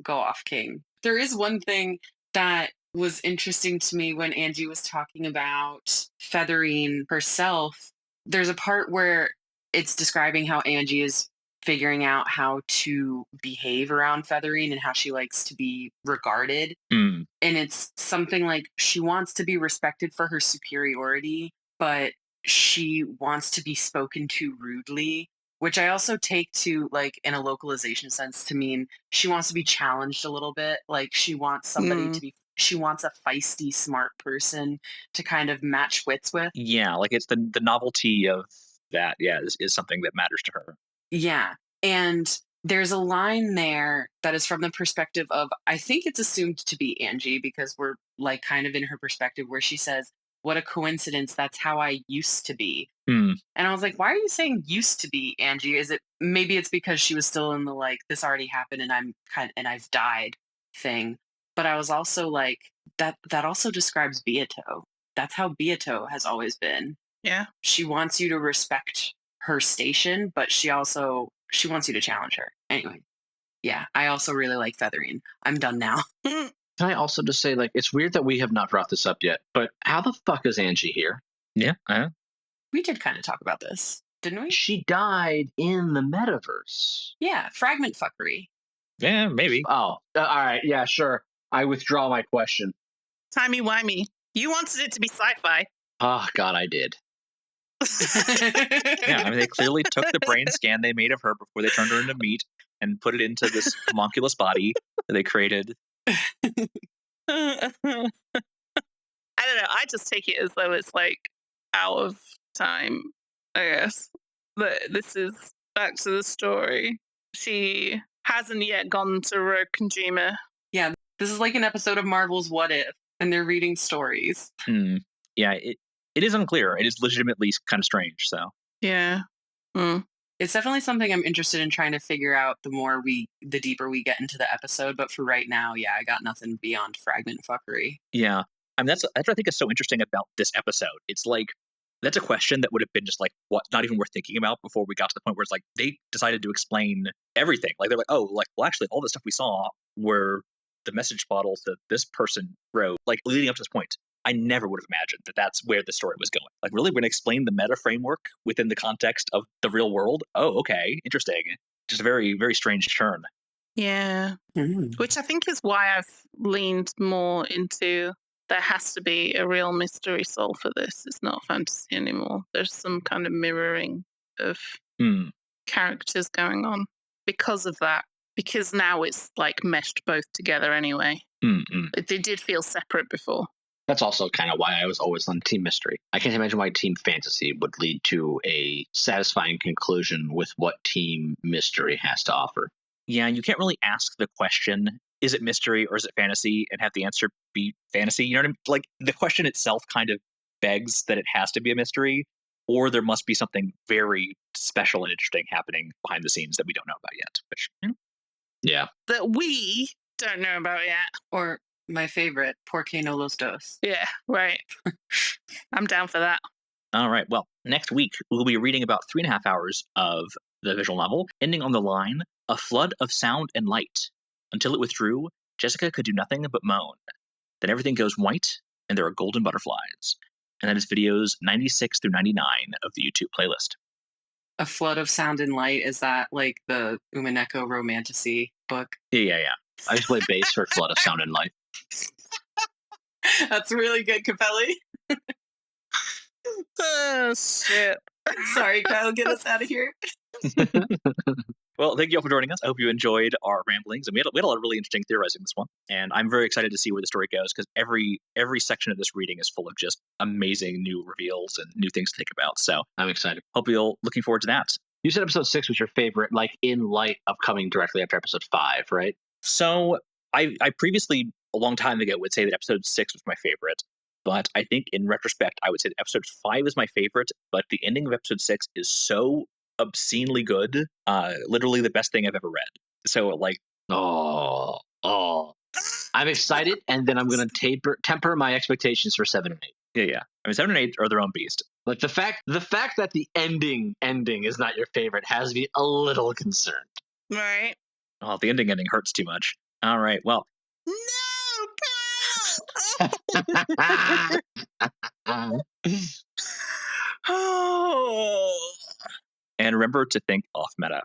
go off, King. There is one thing that was interesting to me when Angie was talking about Featherine herself. There's a part where it's describing how Angie is figuring out how to behave around Featherine and how she likes to be regarded. mm, And it's something like she wants to be respected for her superiority, but she wants to be spoken to rudely, which I also take to like in a localization sense to mean she wants to be challenged a little bit. Like she wants somebody to be, she wants a feisty, smart person to kind of match wits with. yeah, like it's the novelty of that. Yeah, is something that matters to her. Yeah. And there's a line there that is from the perspective of, I think it's assumed to be Angie because we're like kind of in her perspective where she says, "What a coincidence. That's how I used to be." Hmm. And I was like, why are you saying used to be, Angie? Is it maybe it's because she was still in the like, this already happened and and I've died thing. But I was also like, that also describes Beato. That's how Beato has always been. Yeah. She wants you to respect her station, but she wants you to challenge her. Anyway, yeah, I also really like Featherine. I'm done now. Can I also just say, like, it's weird that we have not brought this up yet, but how the fuck is Angie here? Yeah. We did kind of talk about this, didn't we? She died in the metaverse. Yeah, fragment fuckery. Yeah, maybe. Oh, all right. Yeah, sure. I withdraw my question. Timey-wimey. You wanted it to be sci-fi. Oh, God, I did. Yeah, I mean, they clearly took the brain scan they made of her before they turned her into meat and put it into this homunculus body that they created. I don't know. I just take it as though it's like out of time, I guess. But this is back to the story. She hasn't yet gone to Rokkenjiima. Yeah, this is like an episode of Marvel's What If, and they're reading stories. Yeah, it is unclear. It is legitimately kind of strange. So Yeah. It's definitely something I'm interested in trying to figure out the deeper we get into the episode. But for right now, yeah, I got nothing beyond fragment fuckery. yeah, I mean that's what I think is so interesting about this episode. It's like that's a question that would have been just like what, not even worth thinking about before we got to the point where it's like they decided to explain everything. Like they're like, oh, like well, actually, all the stuff we saw were the message bottles that this person wrote, like leading up to this point. I never would have imagined that that's where the story was going. Like, really, we're going to explain the meta framework within the context of the real world? Oh, okay, interesting. Just a very, very strange turn. Yeah. Which I think is why I've leaned more into there has to be a real mystery solved for this. It's not fantasy anymore. There's some kind of mirroring of characters going on because of that. Because now it's like meshed both together anyway. They did feel separate before. That's also kind of why I was always on Team Mystery. I can't imagine why Team Fantasy would lead to a satisfying conclusion with what Team Mystery has to offer. Yeah, you can't really ask the question, is it mystery or is it fantasy, and have the answer be fantasy. You know what I mean? Like, the question itself kind of begs that it has to be a mystery, or there must be something very special and interesting happening behind the scenes that we don't know about yet. Which, yeah. That we don't know about yet. Or my favorite, Porque no los dos. Yeah, right. I'm down for that. All right. Well, next week, we'll be reading about 3.5 hours of the visual novel, ending on the line, "A flood of sound and light. Until it withdrew, Jessica could do nothing but moan. Then everything goes white, and there are golden butterflies." And that is videos 96 through 99 of the YouTube playlist. A flood of sound and light, is that like the Umineko Romantasy book? Yeah. I just play bass for Flood of Sound and Light. That's really good, Capelli. Oh, shit. Sorry, Kyle, get us out of here. Well, thank you all for joining us. I hope you enjoyed our ramblings, and we had a lot of really interesting theorizing this one. And I'm very excited to see where the story goes because every section of this reading is full of just amazing new reveals and new things to think about. So I'm excited. hope you'll looking forward to that. You said episode 6 was your favorite, like in light of coming directly after episode 5, right? So I previously, a long time ago, would say that episode 6 was my favorite. But I think in retrospect, I would say that episode 5 is my favorite. But the ending of episode 6 is so obscenely good. Literally the best thing I've ever read. So like, Oh. I'm excited, and then I'm going to temper my expectations for 7 and 8. yeah. I mean, 7 and 8 are their own beast. Like the fact that the ending is not your favorite has me a little concerned. Right. Oh, the ending hurts too much. All right, well. No, And remember to think off meta.